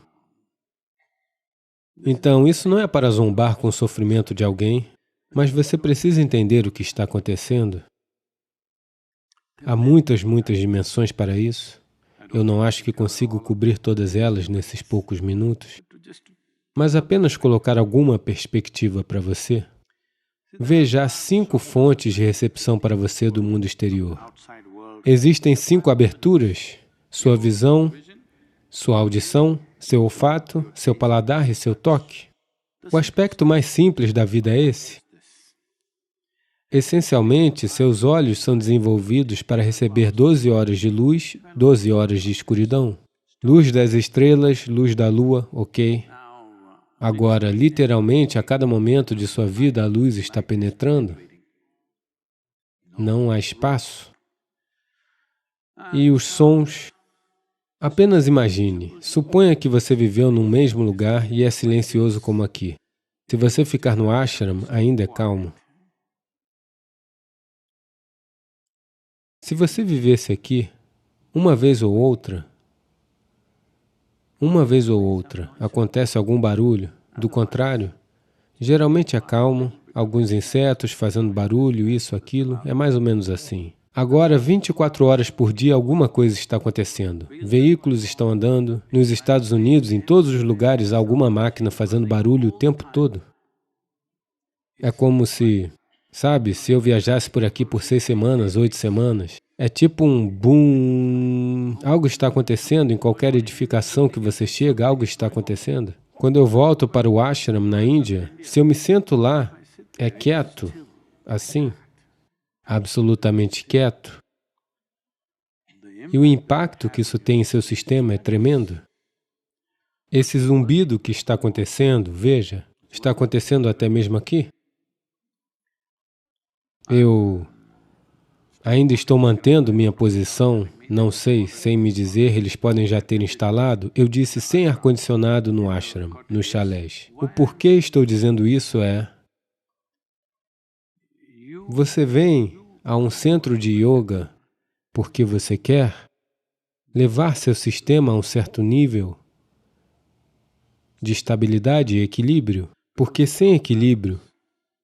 Então, isso não é para zombar com o sofrimento de alguém, mas você precisa entender o que está acontecendo. Há muitas dimensões para isso. Eu não acho que consigo cobrir todas elas nesses poucos minutos. Mas apenas colocar alguma perspectiva para você. Veja, há 5 fontes de recepção para você do mundo exterior. Existem 5 aberturas: sua visão, sua audição, seu olfato, seu paladar e seu toque. O aspecto mais simples da vida é esse. Essencialmente, seus olhos são desenvolvidos para receber 12 horas de luz, 12 horas de escuridão. Luz das estrelas, luz da lua, ok? Agora, literalmente, a cada momento de sua vida, a luz está penetrando. Não há espaço. E os sons... Apenas imagine, suponha que você viveu num mesmo lugar e é silencioso como aqui. Se você ficar no ashram, ainda é calmo. Se você vivesse aqui, uma vez ou outra, acontece algum barulho. Do contrário, geralmente é calmo, alguns insetos fazendo barulho, isso, aquilo, é mais ou menos assim. Agora, 24 horas por dia, alguma coisa está acontecendo. Veículos estão andando. Nos Estados Unidos, em todos os lugares, há alguma máquina fazendo barulho o tempo todo. É como se, sabe, se eu viajasse por aqui por 6 semanas, 8 semanas, é tipo um boom. Algo está acontecendo em qualquer edificação que você chega, algo está acontecendo. Quando eu volto para o ashram na Índia, se eu me sento lá, é quieto, assim, absolutamente quieto. E o impacto que isso tem em seu sistema é tremendo. Esse zumbido que está acontecendo, veja, está acontecendo até mesmo aqui. Eu ainda estou mantendo minha posição, não sei, sem me dizer, eles podem já ter instalado. Eu disse sem ar-condicionado no ashram, nos chalés. O porquê estou dizendo isso é: você vem a um centro de yoga porque você quer levar seu sistema a um certo nível de estabilidade e equilíbrio, porque sem equilíbrio,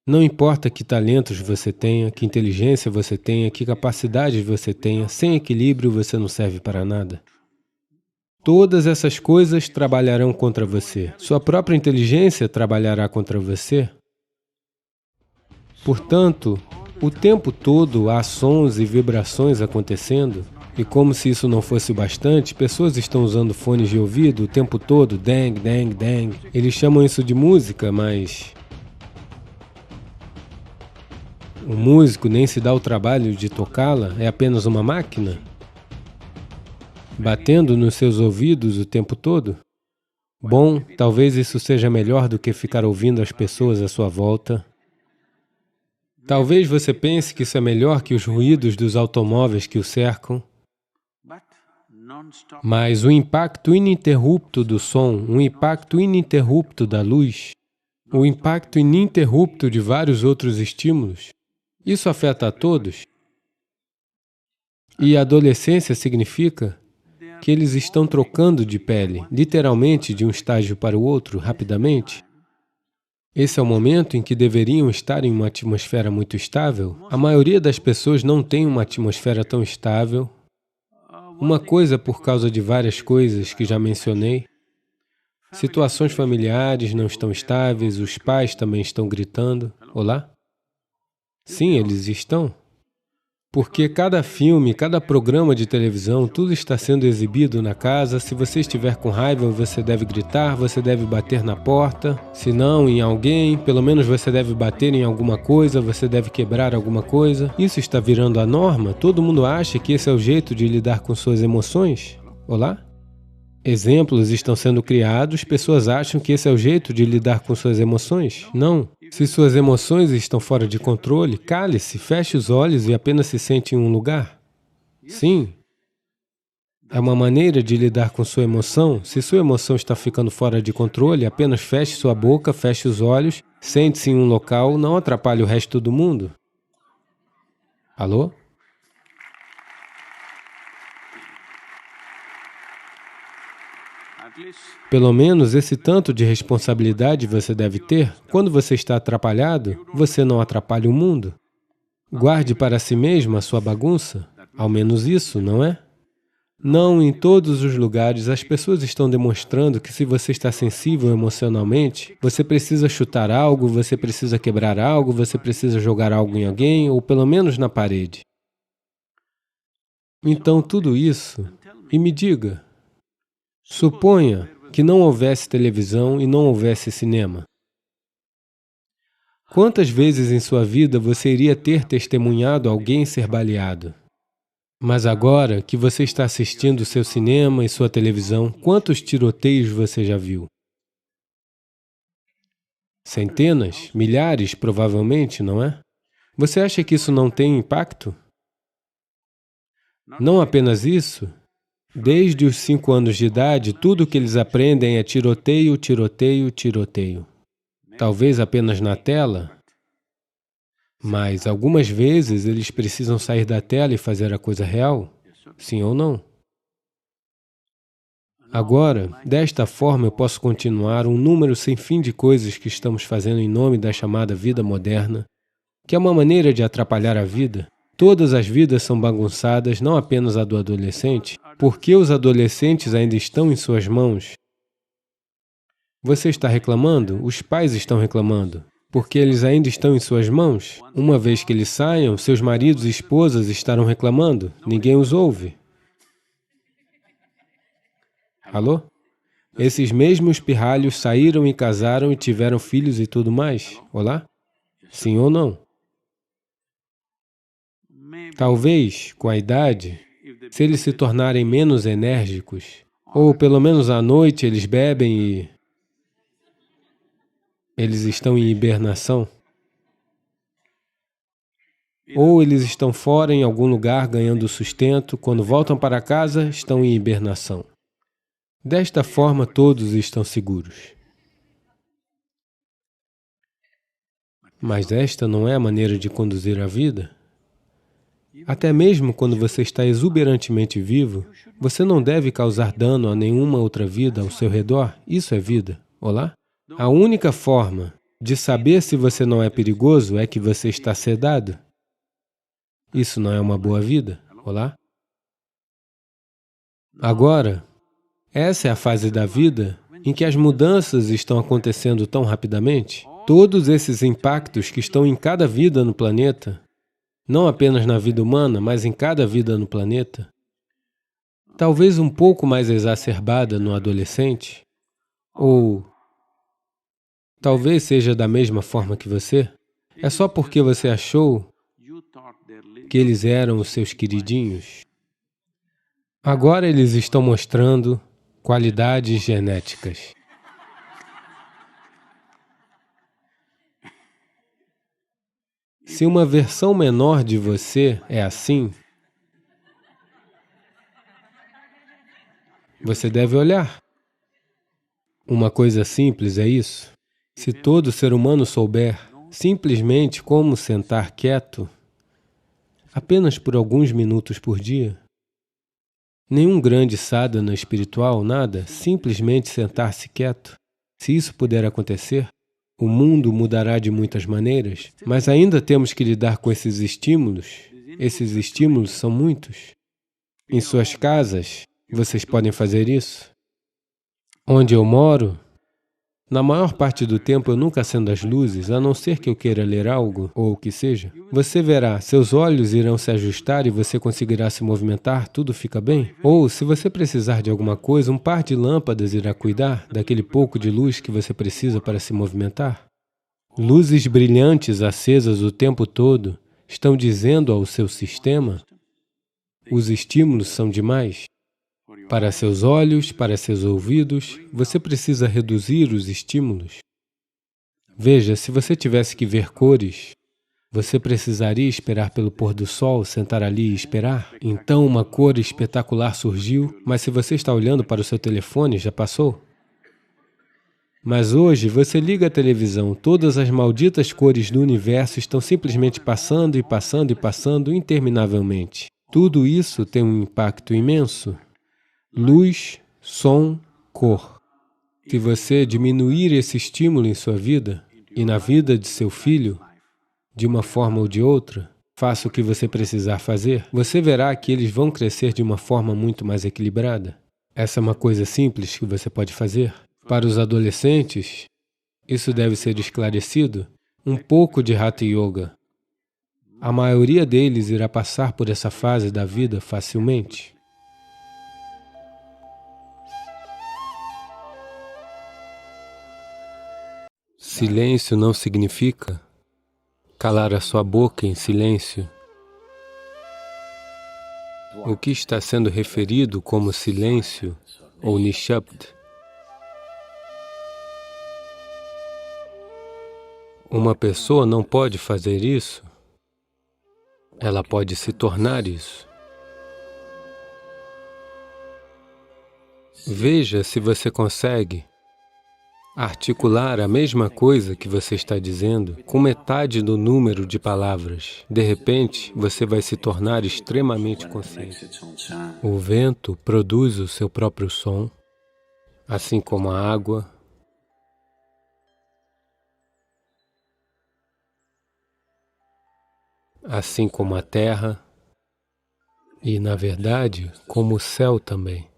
não importa que talentos você tenha, que inteligência você tenha, que capacidades você tenha, sem equilíbrio você não serve para nada. Todas essas coisas trabalharão contra você. Sua própria inteligência trabalhará contra você. Portanto, o tempo todo há sons e vibrações acontecendo, e como se isso não fosse bastante, pessoas estão usando fones de ouvido o tempo todo, dang, dang, dang. Eles chamam isso de música, mas o músico nem se dá o trabalho de tocá-la, é apenas uma máquina, batendo nos seus ouvidos o tempo todo. Bom, talvez isso seja melhor do que ficar ouvindo as pessoas à sua volta. Talvez você pense que isso é melhor que os ruídos dos automóveis que o cercam, mas o impacto ininterrupto do som, o impacto ininterrupto da luz, o impacto ininterrupto de vários outros estímulos, isso afeta a todos. E a adolescência significa que eles estão trocando de pele, literalmente de um estágio para o outro, rapidamente. Esse é o momento em que deveriam estar em uma atmosfera muito estável. A maioria das pessoas não tem uma atmosfera tão estável. Uma coisa por causa de várias coisas que já mencionei. Situações familiares não estão estáveis, os pais também estão gritando. Olá? Sim, eles estão. Porque cada filme, cada programa de televisão, tudo está sendo exibido na casa. Se você estiver com raiva, você deve gritar, você deve bater na porta. Se não, em alguém, pelo menos você deve bater em alguma coisa, você deve quebrar alguma coisa. Isso está virando a norma. Todo mundo acha que esse é o jeito de lidar com suas emoções. Olá? Exemplos estão sendo criados, pessoas acham que esse é o jeito de lidar com suas emoções. Não. Se suas emoções estão fora de controle, cale-se, feche os olhos e apenas se sente em um lugar. Sim. É uma maneira de lidar com sua emoção. Se sua emoção está ficando fora de controle, apenas feche sua boca, feche os olhos, sente-se em um local, não atrapalhe o resto do mundo. Alô? Pelo menos esse tanto de responsabilidade você deve ter. Quando você está atrapalhado, você não atrapalha o mundo. Guarde para si mesmo a sua bagunça. Ao menos isso, não é? Não em todos os lugares as pessoas estão demonstrando que se você está sensível emocionalmente, você precisa chutar algo, você precisa quebrar algo, você precisa jogar algo em alguém, ou pelo menos na parede. Então tudo isso, e me diga, suponha que não houvesse televisão e não houvesse cinema. Quantas vezes em sua vida você iria ter testemunhado alguém ser baleado? Mas agora que você está assistindo seu cinema e sua televisão, quantos tiroteios você já viu? Centenas? Milhares, provavelmente, não é? Você acha que isso não tem impacto? Não apenas isso. Desde os 5 anos de idade, tudo o que eles aprendem é tiroteio, tiroteio, tiroteio. Talvez apenas na tela, mas algumas vezes eles precisam sair da tela e fazer a coisa real, sim ou não? Agora, desta forma eu posso continuar um número sem fim de coisas que estamos fazendo em nome da chamada vida moderna, que é uma maneira de atrapalhar a vida. Todas as vidas são bagunçadas, não apenas a do adolescente. Por que os adolescentes ainda estão em suas mãos? Você está reclamando? Os pais estão reclamando. Porque eles ainda estão em suas mãos? Uma vez que eles saiam, seus maridos e esposas estarão reclamando? Ninguém os ouve. Alô? Esses mesmos pirralhos saíram e casaram e tiveram filhos e tudo mais? Olá? Sim ou não? Talvez, com a idade, se eles se tornarem menos enérgicos, ou pelo menos à noite eles bebem e eles estão em hibernação, ou eles estão fora em algum lugar ganhando sustento, quando voltam para casa estão em hibernação. Desta forma, todos estão seguros. Mas esta não é a maneira de conduzir a vida. Até mesmo quando você está exuberantemente vivo, você não deve causar dano a nenhuma outra vida ao seu redor. Isso é vida. Olá? A única forma de saber se você não é perigoso é que você está sedado. Isso não é uma boa vida. Olá? Agora, essa é a fase da vida em que as mudanças estão acontecendo tão rapidamente. Todos esses impactos que estão em cada vida no planeta, não apenas na vida humana, mas em cada vida no planeta, talvez um pouco mais exacerbada no adolescente, ou talvez seja da mesma forma que você, é só porque você achou que eles eram os seus queridinhos. Agora eles estão mostrando qualidades genéticas. Se uma versão menor de você é assim, você deve olhar. Uma coisa simples é isso. Se todo ser humano souber simplesmente como sentar quieto, apenas por alguns minutos por dia, nenhum grande sadhana espiritual, nada, simplesmente sentar-se quieto. Se isso puder acontecer, o mundo mudará de muitas maneiras, mas ainda temos que lidar com esses estímulos. Esses estímulos são muitos. Em suas casas, vocês podem fazer isso. Onde eu moro, na maior parte do tempo eu nunca acendo as luzes, a não ser que eu queira ler algo, ou o que seja. Você verá, seus olhos irão se ajustar e você conseguirá se movimentar, tudo fica bem. Ou, se você precisar de alguma coisa, um par de lâmpadas irá cuidar daquele pouco de luz que você precisa para se movimentar. Luzes brilhantes acesas o tempo todo estão dizendo ao seu sistema: os estímulos são demais. Para seus olhos, para seus ouvidos, você precisa reduzir os estímulos. Veja, se você tivesse que ver cores, você precisaria esperar pelo pôr do sol, sentar ali e esperar? Então uma cor espetacular surgiu, mas se você está olhando para o seu telefone, já passou? Mas hoje, você liga a televisão, todas as malditas cores do universo estão simplesmente passando e passando e passando interminavelmente. Tudo isso tem um impacto imenso. Luz, som, cor. Se você diminuir esse estímulo em sua vida e na vida de seu filho, de uma forma ou de outra, faça o que você precisar fazer, você verá que eles vão crescer de uma forma muito mais equilibrada. Essa é uma coisa simples que você pode fazer. Para os adolescentes, isso deve ser esclarecido. Um pouco de Hatha Yoga. A maioria deles irá passar por essa fase da vida facilmente. Silêncio não significa calar a sua boca em silêncio. O que está sendo referido como silêncio ou nishabd? Uma pessoa não pode fazer isso, ela pode se tornar isso. Veja se você consegue articular a mesma coisa que você está dizendo com metade do número de palavras. De repente, você vai se tornar extremamente consciente. O vento produz o seu próprio som, assim como a água. assim como a terra e, na verdade, como o céu também.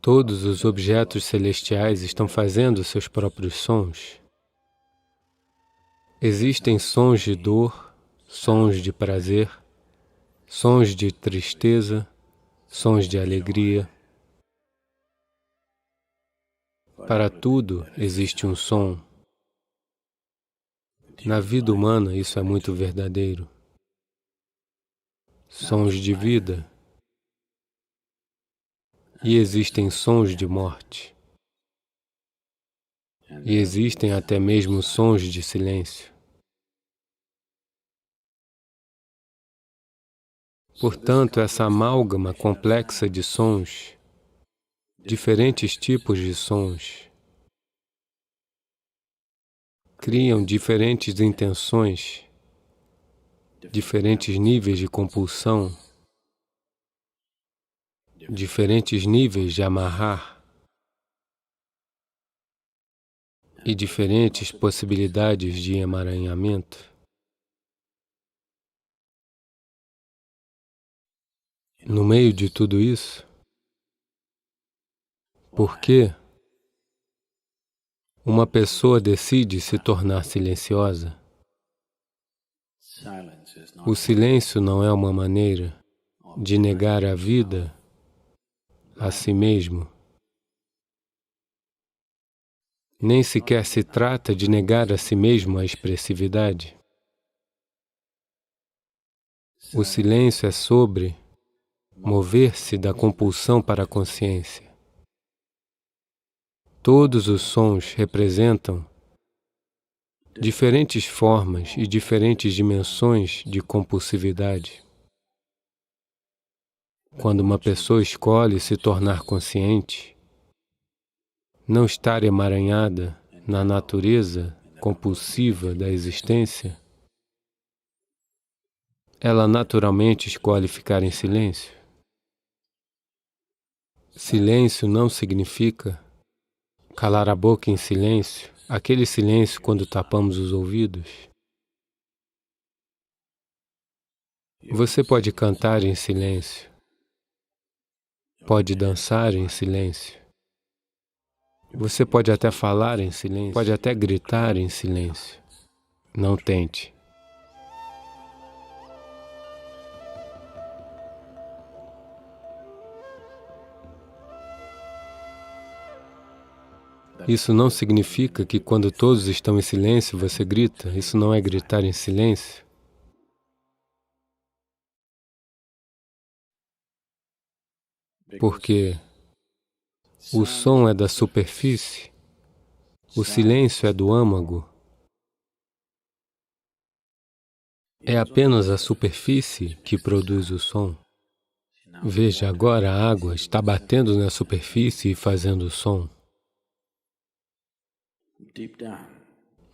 Todos os objetos celestiais estão fazendo seus próprios sons. Existem sons de dor, sons de prazer, sons de tristeza, sons de alegria. Para tudo existe um som. Na vida humana isso é muito verdadeiro. Sons de vida. E existem sons de morte. E existem até mesmo sons de silêncio. Portanto, essa amálgama complexa de sons, diferentes tipos de sons, criam diferentes intenções, diferentes níveis de compulsão, diferentes níveis de amarrar e diferentes possibilidades de emaranhamento. No meio de tudo isso, por que uma pessoa decide se tornar silenciosa? O silêncio não é uma maneira de negar a vida a si mesmo. Nem sequer se trata de negar a si mesmo a expressividade. O silêncio é sobre mover-se da compulsão para a consciência. Todos os sons representam diferentes formas e diferentes dimensões de compulsividade. Quando uma pessoa escolhe se tornar consciente, não estar emaranhada na natureza compulsiva da existência, ela naturalmente escolhe ficar em silêncio. Silêncio não significa calar a boca em silêncio, aquele silêncio quando tapamos os ouvidos. Você pode cantar em silêncio, pode dançar em silêncio, você pode até falar em silêncio, pode até gritar em silêncio. Não tente. Isso não significa que quando todos estão em silêncio você grita. Isso não é gritar em silêncio. Porque o som é da superfície, o silêncio é do âmago. É apenas a superfície que produz o som. Veja, agora a água está batendo na superfície e fazendo som.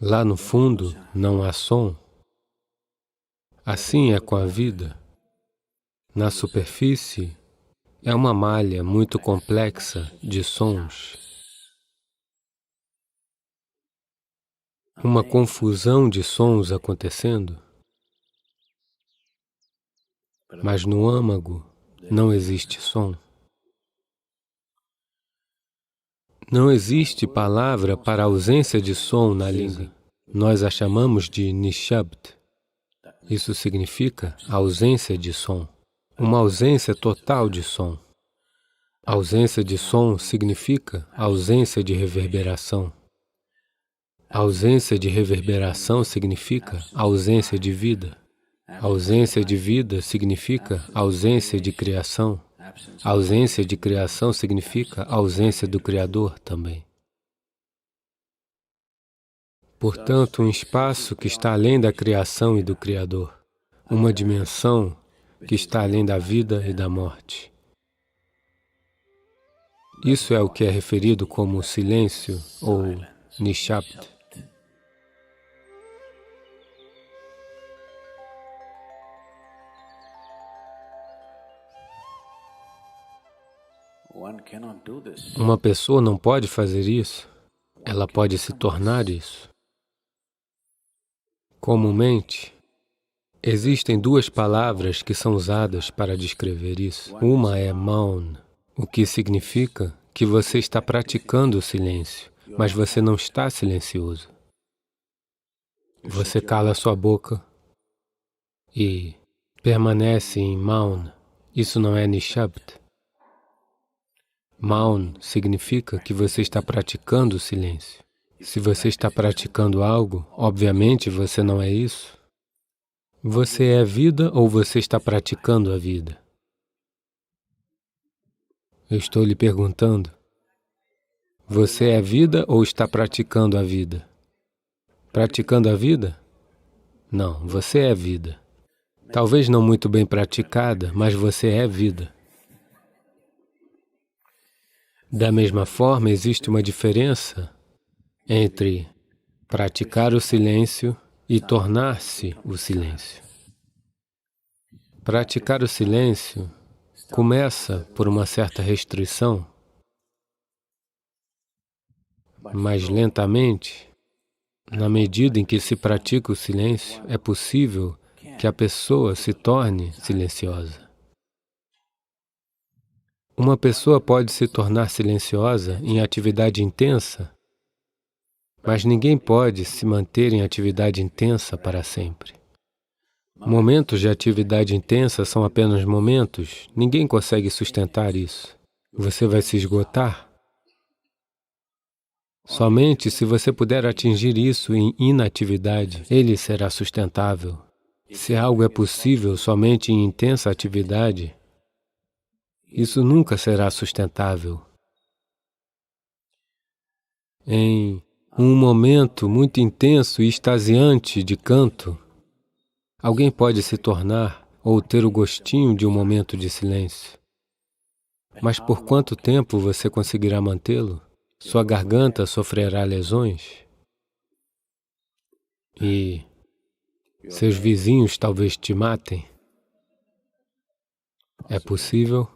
Lá no fundo não há som. Assim é com a vida. Na superfície é uma malha muito complexa de sons. Uma confusão de sons acontecendo. Mas no âmago não existe som. Não existe palavra para a ausência de som na língua. Nós a chamamos de nishabd. Isso significa ausência de som. Uma ausência total de som. A ausência de som significa ausência de reverberação. A ausência de reverberação significa ausência de vida. A ausência de vida significa ausência de criação. A ausência de criação significa ausência do Criador também. Portanto, um espaço que está além da criação e do Criador. Uma dimensão que está além da vida e da morte. Isso é o que é referido como silêncio ou nishabd. Uma pessoa não pode fazer isso, ela pode se tornar isso. Comumente, Existem duas palavras que são usadas para descrever isso. Uma é maun, o que significa que você está praticando o silêncio, mas você não está silencioso. Você cala sua boca e permanece em maun. Isso não é nishabd. Maun significa que você está praticando o silêncio. Se você está praticando algo, obviamente você não é isso. Você é vida ou você está praticando a vida? Eu estou lhe perguntando. Você é vida ou está praticando a vida? Praticando a vida? Não, você é vida. Talvez não muito bem praticada, mas você é vida. Da mesma forma, existe uma diferença entre praticar o silêncio e tornar-se o silêncio. Praticar o silêncio começa por uma certa restrição, mas lentamente, na medida em que se pratica o silêncio, é possível que a pessoa se torne silenciosa. Uma pessoa pode se tornar silenciosa em atividade intensa, mas ninguém pode se manter em atividade intensa para sempre. Momentos de atividade intensa são apenas momentos, ninguém consegue sustentar isso. Você vai se esgotar. Somente se você puder atingir isso em inatividade, ele será sustentável. Se algo é possível somente em intensa atividade, isso nunca será sustentável. Em um momento muito intenso e extasiante de canto, alguém pode se tornar ou ter o gostinho de um momento de silêncio. Mas por quanto tempo você conseguirá mantê-lo? Sua garganta sofrerá lesões? E seus vizinhos talvez te matem? É possível?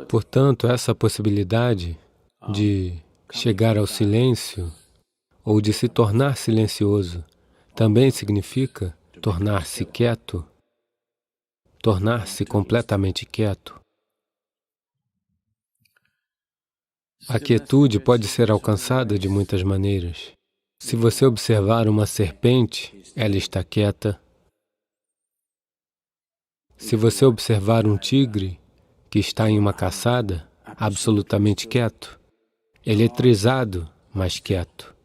Portanto, essa possibilidade de chegar ao silêncio ou de se tornar silencioso também significa tornar-se quieto, tornar-se completamente quieto. A quietude pode ser alcançada de muitas maneiras. Se você observar uma serpente, ela está quieta. Se você observar um tigre que está em uma caçada, absolutamente quieto, eletrizado, mas quieto.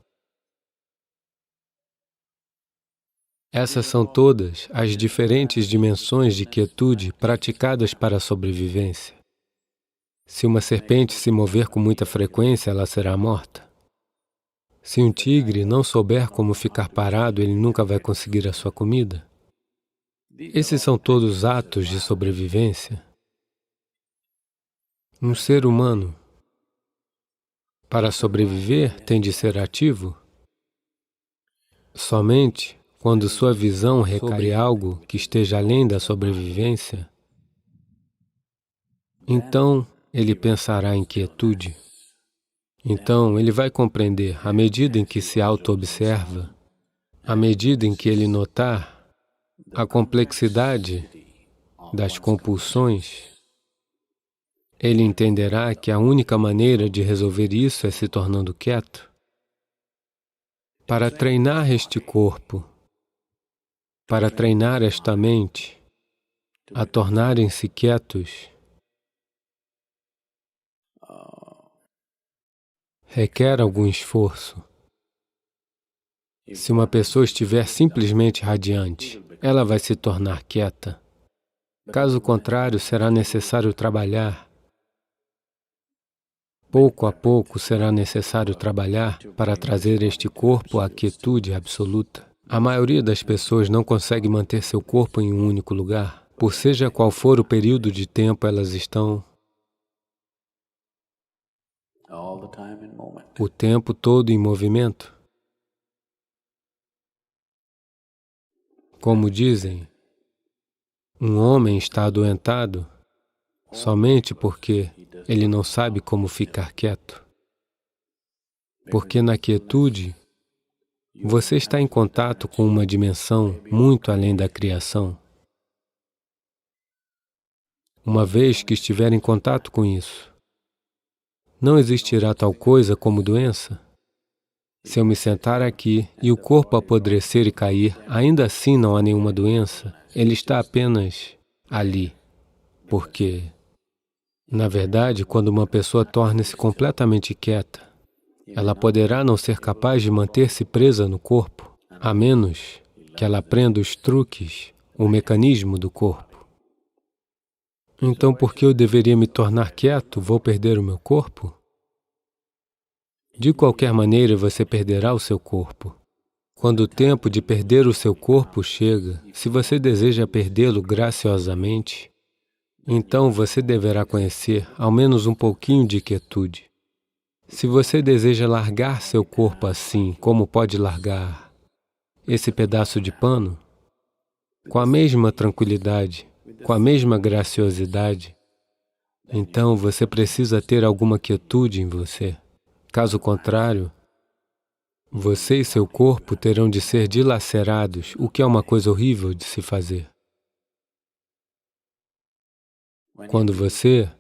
Essas são todas as diferentes dimensões de quietude praticadas para a sobrevivência. Se uma serpente se mover com muita frequência, ela será morta. Se um tigre não souber como ficar parado, ele nunca vai conseguir a sua comida. Esses são todos atos de sobrevivência. Um ser humano, para sobreviver, tem de ser ativo. Somente quando sua visão recai sobre algo que esteja além da sobrevivência, então ele pensará em quietude. Então ele vai compreender, à medida em que se auto-observa, à medida em que ele notar a complexidade das compulsões, ele entenderá que a única maneira de resolver isso é se tornando quieto. Para treinar este corpo, para treinar esta mente a tornarem-se quietos, requer algum esforço. Se uma pessoa estiver simplesmente radiante, ela vai se tornar quieta. Caso contrário, será necessário trabalhar. Pouco a pouco será necessário trabalhar para trazer este corpo à quietude absoluta. A maioria das pessoas não consegue manter seu corpo em um único lugar, por seja qual for o período de tempo elas estão. O tempo todo em movimento. Como dizem, um homem está adoentado somente porque ele não sabe como ficar quieto. Porque na quietude, Você está em contato com uma dimensão muito além da criação. Uma vez que estiver em contato com isso, não existirá tal coisa como doença? Se eu me sentar aqui e o corpo apodrecer e cair, ainda assim não há nenhuma doença, ele está apenas ali. Porque, na verdade, quando uma pessoa torna-se completamente quieta, ela poderá não ser capaz de manter-se presa no corpo, a menos que ela aprenda os truques, o mecanismo do corpo. Então, por que eu deveria me tornar quieto? Vou perder o meu corpo? De qualquer maneira, você perderá o seu corpo. Quando o tempo de perder o seu corpo chega, se você deseja perdê-lo graciosamente, então você deverá conhecer ao menos um pouquinho de quietude. Se você deseja largar seu corpo assim, como pode largar esse pedaço de pano, com a mesma tranquilidade, com a mesma graciosidade, então você precisa ter alguma quietude em você. Caso contrário, você e seu corpo terão de ser dilacerados, o que é uma coisa horrível de se fazer. Quando você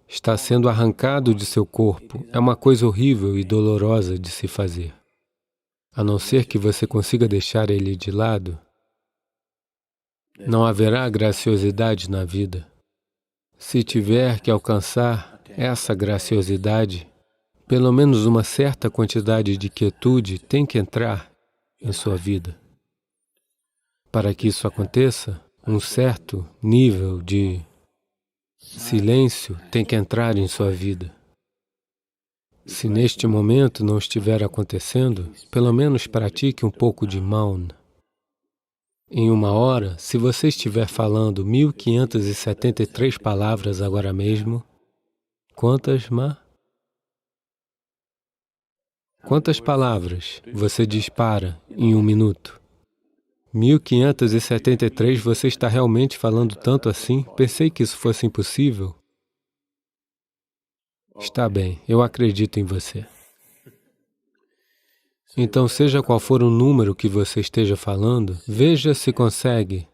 está sendo arrancado de seu corpo, é uma coisa horrível e dolorosa de se fazer. A não ser que você consiga deixar ele de lado, não haverá graciosidade na vida. Se tiver que alcançar essa graciosidade, pelo menos uma certa quantidade de quietude tem que entrar em sua vida. Para que isso aconteça, um certo nível de silêncio tem que entrar em sua vida. Se neste momento não estiver acontecendo, pelo menos pratique um pouco de Maun. Em uma hora, se você estiver falando 1573 palavras agora mesmo, quantas, Ma? Quantas palavras você dispara em um minuto? 1573, você está realmente falando tanto assim? Pensei que isso fosse impossível. Está bem, eu acredito em você. Então, seja qual for o número que você esteja falando, veja se consegue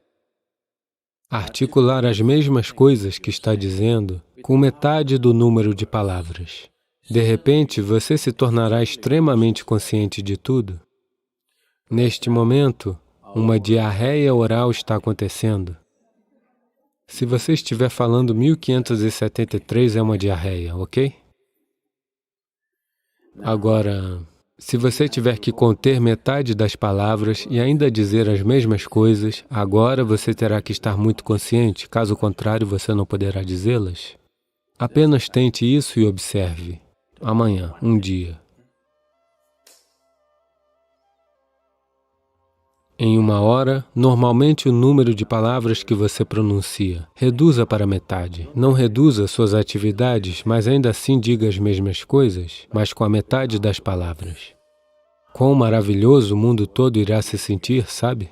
articular as mesmas coisas que está dizendo com metade do número de palavras. De repente, você se tornará extremamente consciente de tudo. Neste momento, uma diarreia oral está acontecendo. Se você estiver falando 1573, é uma diarreia, ok? Agora, se você tiver que conter metade das palavras e ainda dizer as mesmas coisas, agora você terá que estar muito consciente, caso contrário, você não poderá dizê-las. Apenas tente isso e observe. Amanhã, um dia. Em uma hora, normalmente o número de palavras que você pronuncia, reduza para metade. Não reduza suas atividades, mas ainda assim diga as mesmas coisas, mas com a metade das palavras. Quão maravilhoso o mundo todo irá se sentir, sabe?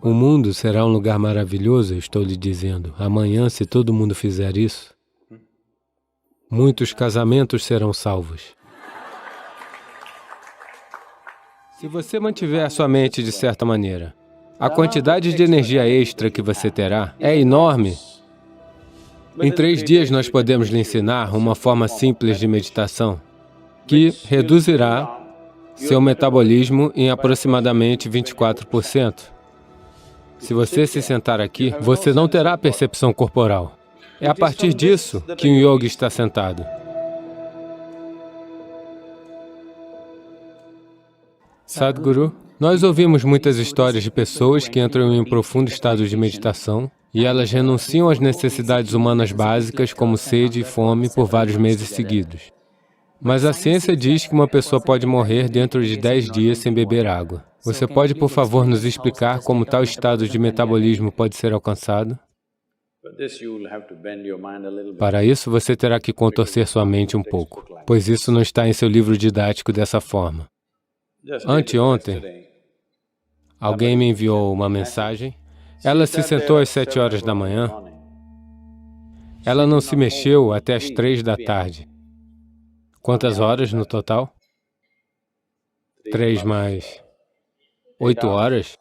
O mundo será um lugar maravilhoso, eu estou lhe dizendo. Amanhã, se todo mundo fizer isso, muitos casamentos serão salvos. Se você mantiver a sua mente de certa maneira, a quantidade de energia extra que você terá é enorme. Em 3 dias nós podemos lhe ensinar uma forma simples de meditação que reduzirá seu metabolismo em aproximadamente 24%. Se você se sentar aqui, você não terá percepção corporal. É a partir disso que um yogi está sentado. Sadhguru, nós ouvimos muitas histórias de pessoas que entram em um profundo estado de meditação e elas renunciam às necessidades humanas básicas como sede e fome por vários meses seguidos. Mas a ciência diz que uma pessoa pode morrer dentro de 10 dias sem beber água. Você pode, por favor, nos explicar como tal estado de metabolismo pode ser alcançado? Para isso, você terá que contorcer sua mente um pouco, pois isso não está em seu livro didático dessa forma. Anteontem, alguém me enviou uma mensagem Ela se sentou às 7 horas da manhã. Ela não se mexeu até às 3 da tarde. Quantas horas no total? 3 mais 8 horas?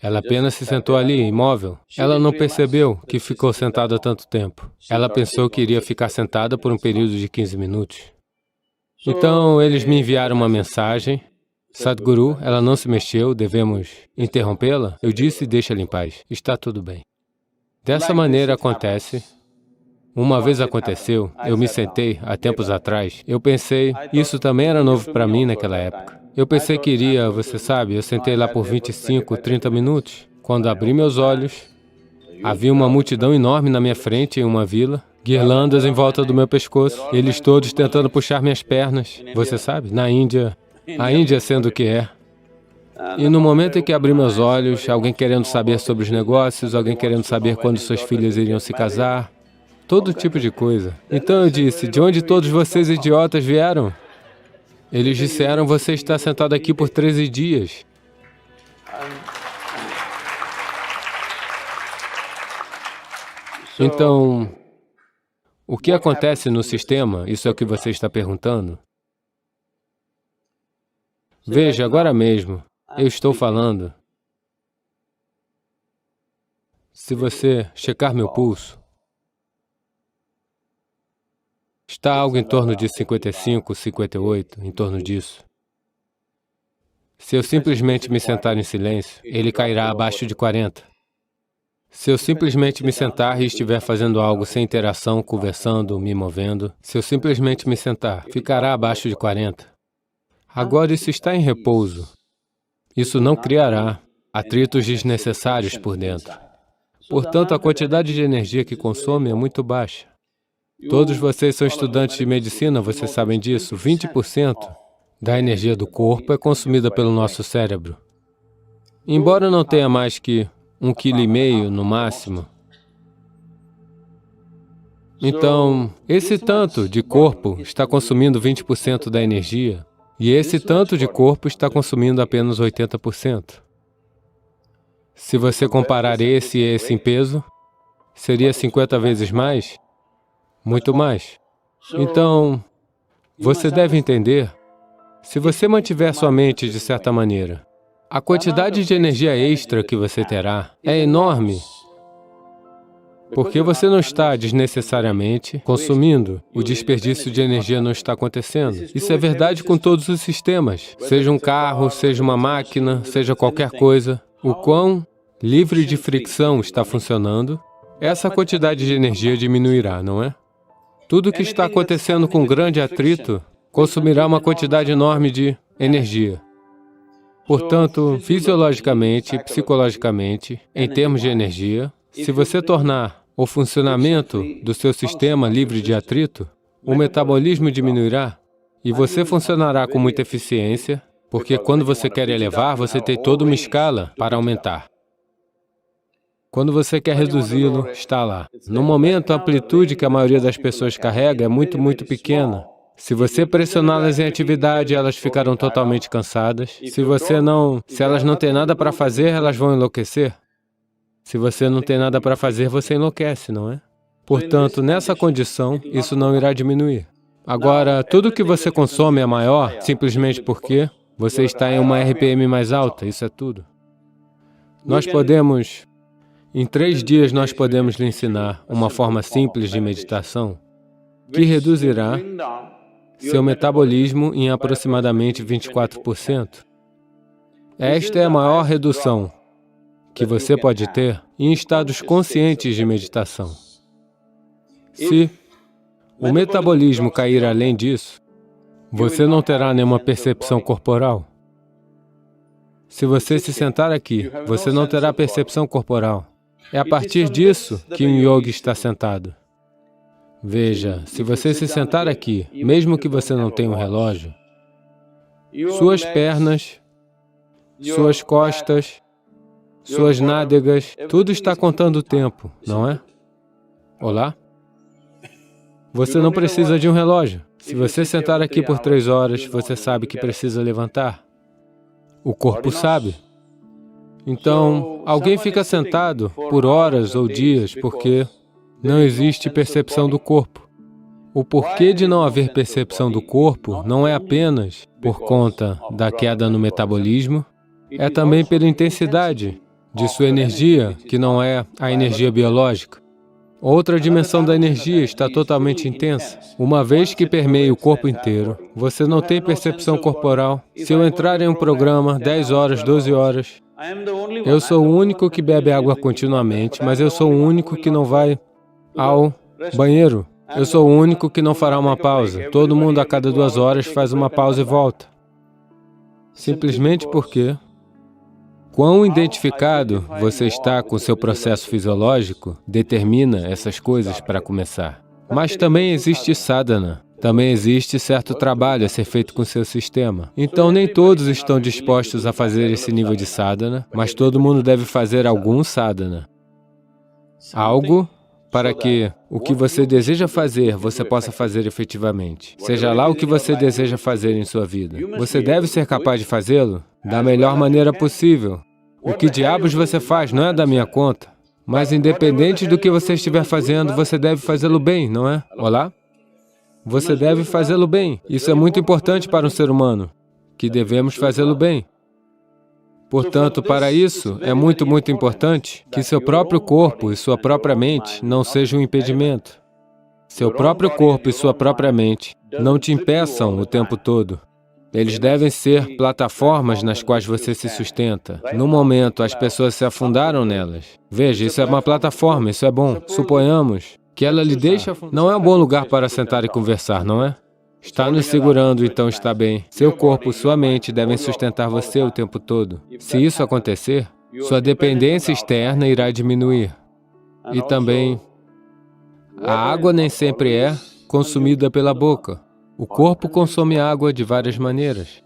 Ela apenas se sentou ali, imóvel. Ela não percebeu que ficou sentada tanto tempo. Ela pensou que iria ficar sentada por um período de 15 minutos. Então, eles me enviaram uma mensagem. Sadhguru, ela não se mexeu, devemos interrompê-la? Eu disse, deixa-ela em paz, está tudo bem. Dessa maneira acontece. Uma vez aconteceu, eu me sentei, há tempos atrás, eu pensei, isso também era novo para mim naquela época. Eu pensei que iria, você sabe, eu sentei lá por 25, 30 minutos. Quando abri meus olhos, havia uma multidão enorme na minha frente em uma vila, guirlandas em volta do meu pescoço, eles todos tentando puxar minhas pernas. Você sabe, na Índia, a Índia sendo o que é. E no momento em que abri meus olhos, alguém querendo saber sobre os negócios, alguém querendo saber quando suas filhas iriam se casar, todo tipo de coisa. Então eu disse, de onde todos vocês idiotas vieram? Eles disseram, você está sentado aqui por 13 dias. Então, o que acontece no sistema, isso é o que você está perguntando? Veja, agora mesmo, eu estou falando. Se você checar meu pulso, está algo em torno de 55, 58, em torno disso. Se eu simplesmente me sentar em silêncio, ele cairá abaixo de 40. Se eu simplesmente me sentar e estiver fazendo algo sem interação, conversando, me movendo, se eu simplesmente me sentar, ficará abaixo de 40. Agora isso está em repouso. Isso não criará atritos desnecessários por dentro. Portanto, a quantidade de energia que consome é muito baixa. Todos vocês são estudantes de medicina, vocês sabem disso. 20% da energia do corpo é consumida pelo nosso cérebro. Embora não tenha mais que 1,5 kg no máximo. Então, esse tanto de corpo está consumindo 20% da energia, e esse tanto de corpo está consumindo apenas 80%. Se você comparar esse e esse em peso, seria 50 vezes mais? Muito mais. Então, você deve entender, se você mantiver sua mente de certa maneira, a quantidade de energia extra que você terá é enorme, porque você não está desnecessariamente consumindo, o desperdício de energia não está acontecendo. Isso é verdade com todos os sistemas, seja um carro, seja uma máquina, seja qualquer coisa. O quão livre de fricção está funcionando, essa quantidade de energia diminuirá, não é? Tudo que está acontecendo com grande atrito consumirá uma quantidade enorme de energia. Portanto, fisiologicamente e psicologicamente, em termos de energia, se você tornar o funcionamento do seu sistema livre de atrito, o metabolismo diminuirá e você funcionará com muita eficiência, porque quando você quer elevar, você tem toda uma escala para aumentar. Quando você quer reduzi-lo, está lá. No momento, a amplitude que a maioria das pessoas carrega é muito, muito pequena. Se você pressioná-las em atividade, elas ficarão totalmente cansadas. Se elas não têm nada para fazer, elas vão enlouquecer. Se você não tem nada para fazer, você enlouquece, não é? Portanto, nessa condição, isso não irá diminuir. Agora, tudo que você consome é maior, simplesmente porque você está em uma RPM mais alta, isso é tudo. Em 3 dias nós podemos lhe ensinar uma forma simples de meditação que reduzirá seu metabolismo em aproximadamente 24%. Esta é a maior redução que você pode ter em estados conscientes de meditação. Se o metabolismo cair além disso, você não terá nenhuma percepção corporal. Se você se sentar aqui, você não terá percepção corporal. É a partir disso que um yogi está sentado. Veja, se você se sentar aqui, mesmo que você não tenha um relógio, suas pernas, suas costas, suas nádegas, tudo está contando o tempo, não é? Olá? Você não precisa de um relógio. Se você sentar aqui por 3 horas, você sabe que precisa levantar. O corpo sabe. Então, alguém fica sentado por horas ou dias porque não existe percepção do corpo. O porquê de não haver percepção do corpo não é apenas por conta da queda no metabolismo, é também pela intensidade de sua energia, que não é a energia biológica. Outra dimensão da energia está totalmente intensa. Uma vez que permeia o corpo inteiro, você não tem percepção corporal. Se eu entrar em um programa 10 horas, 12 horas, eu sou o único que bebe água continuamente, mas eu sou o único que não vai ao banheiro. Eu sou o único que não fará uma pausa. Todo mundo a cada 2 horas faz uma pausa e volta. Simplesmente porque quão identificado você está com o seu processo fisiológico determina essas coisas para começar. Mas também existe sadhana. Também existe certo trabalho a ser feito com o seu sistema. Então, nem todos estão dispostos a fazer esse nível de sadhana, mas todo mundo deve fazer algum sadhana. Algo para que o que você deseja fazer, você possa fazer efetivamente. Seja lá o que você deseja fazer em sua vida. Você deve ser capaz de fazê-lo da melhor maneira possível. O que diabos você faz não é da minha conta. Mas independente do que você estiver fazendo, você deve fazê-lo bem, não é? Olá? Você deve fazê-lo bem. Isso é muito importante para um ser humano, que devemos fazê-lo bem. Portanto, para isso, é muito importante que seu próprio corpo e sua própria mente não sejam um impedimento. Seu próprio corpo e sua própria mente não te impeçam o tempo todo. Eles devem ser plataformas nas quais você se sustenta. No momento, as pessoas se afundaram nelas. Veja, isso é uma plataforma, isso é bom. Suponhamos que ela lhe deixa afundar. Não é um bom lugar para sentar e conversar, não é? Está nos segurando, então está bem. Seu corpo, sua mente devem sustentar você o tempo todo. Se isso acontecer, sua dependência externa irá diminuir. E também, a água nem sempre é consumida pela boca. O corpo consome água de várias maneiras.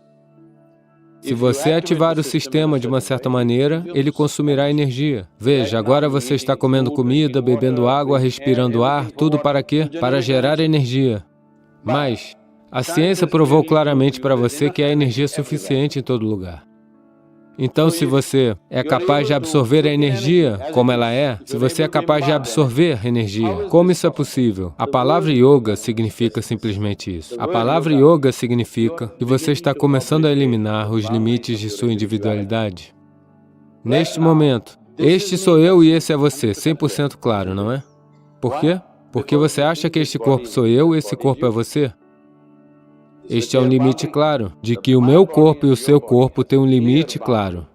Se você ativar o sistema de uma certa maneira, ele consumirá energia. Veja, agora você está comendo comida, bebendo água, respirando ar, tudo para quê? Para gerar energia. Mas a ciência provou claramente para você que há energia suficiente em todo lugar. Então, se você é capaz de absorver a energia como ela é, se você é capaz de absorver energia, como isso é possível? A palavra yoga significa simplesmente isso. A palavra yoga significa que você está começando a eliminar os limites de sua individualidade. Neste momento, este sou eu e esse é você, 100% claro, não é? Por quê? Porque você acha que este corpo sou eu e esse corpo é você? Este é um limite claro, de que o meu corpo e o seu corpo têm um limite claro.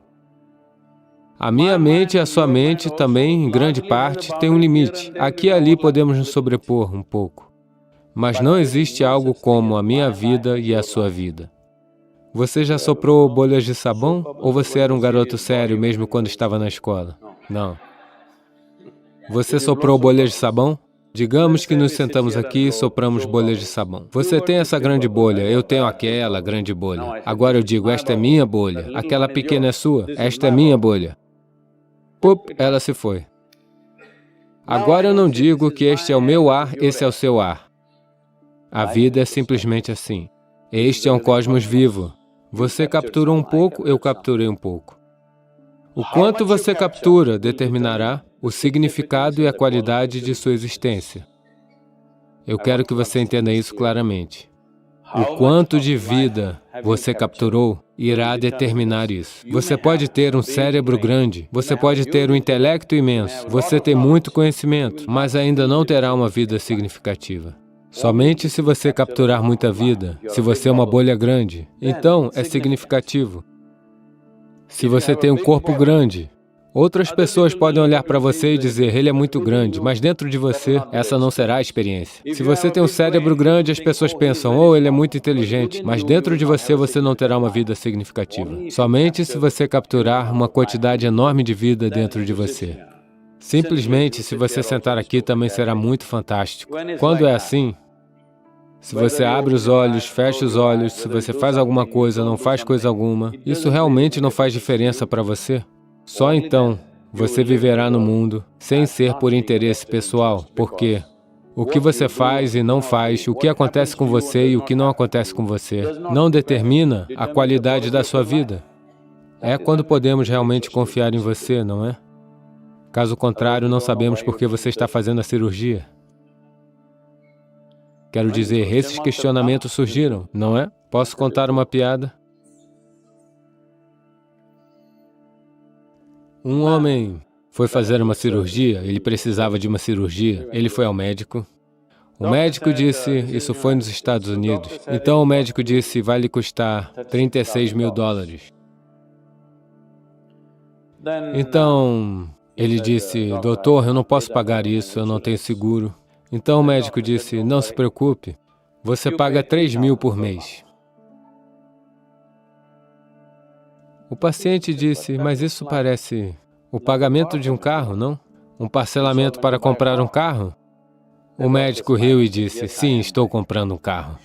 A minha mente e a sua mente também, em grande parte, têm um limite. Aqui e ali podemos nos sobrepor um pouco. Mas não existe algo como a minha vida e a sua vida. Você já soprou bolhas de sabão? Ou você era um garoto sério mesmo quando estava na escola? Não. Você soprou bolhas de sabão? Digamos que nos sentamos aqui e sopramos bolhas de sabão. Você tem essa grande bolha, eu tenho aquela grande bolha. Agora eu digo, esta é minha bolha, aquela pequena é sua, esta é minha bolha. Pup, ela se foi. Agora eu não digo que este é o meu ar, esse é o seu ar. A vida é simplesmente assim. Este é um cosmos vivo. Você capturou um pouco, eu capturei um pouco. O quanto você captura determinará o significado e a qualidade de sua existência. Eu quero que você entenda isso claramente. O quanto de vida você capturou irá determinar isso. Você pode ter um cérebro grande, você pode ter um intelecto imenso, você tem muito conhecimento, mas ainda não terá uma vida significativa. Somente se você capturar muita vida, se você é uma bolha grande, então é significativo. Se você tem um corpo grande, outras pessoas podem olhar para você e dizer, ele é muito grande, mas dentro de você, essa não será a experiência. Se você tem um cérebro grande, as pessoas pensam, oh, ele é muito inteligente, mas dentro de você, você não terá uma vida significativa. Somente se você capturar uma quantidade enorme de vida dentro de você. Simplesmente, se você sentar aqui, também será muito fantástico. Quando é assim, se você abre os olhos, fecha os olhos, se você faz alguma coisa, não faz coisa alguma, isso realmente não faz diferença para você? Só então você viverá no mundo sem ser por interesse pessoal, porque o que você faz e não faz, o que acontece com você e o que não acontece com você, não determina a qualidade da sua vida. É quando podemos realmente confiar em você, não é? Caso contrário, não sabemos por que você está fazendo a cirurgia. Quero dizer, esses questionamentos surgiram, não é? Posso contar uma piada? Um homem foi fazer uma cirurgia, ele precisava de uma cirurgia. Ele foi ao médico. O médico disse, isso foi nos Estados Unidos. Então o médico disse, vai lhe custar $36.000. Então ele disse, doutor, eu não posso pagar isso, eu não tenho seguro. Então o médico disse, não se preocupe, você paga 3.000 por mês. O paciente disse, mas isso parece o pagamento de um carro, não? Um parcelamento para comprar um carro? O médico riu e disse, sim, estou comprando um carro.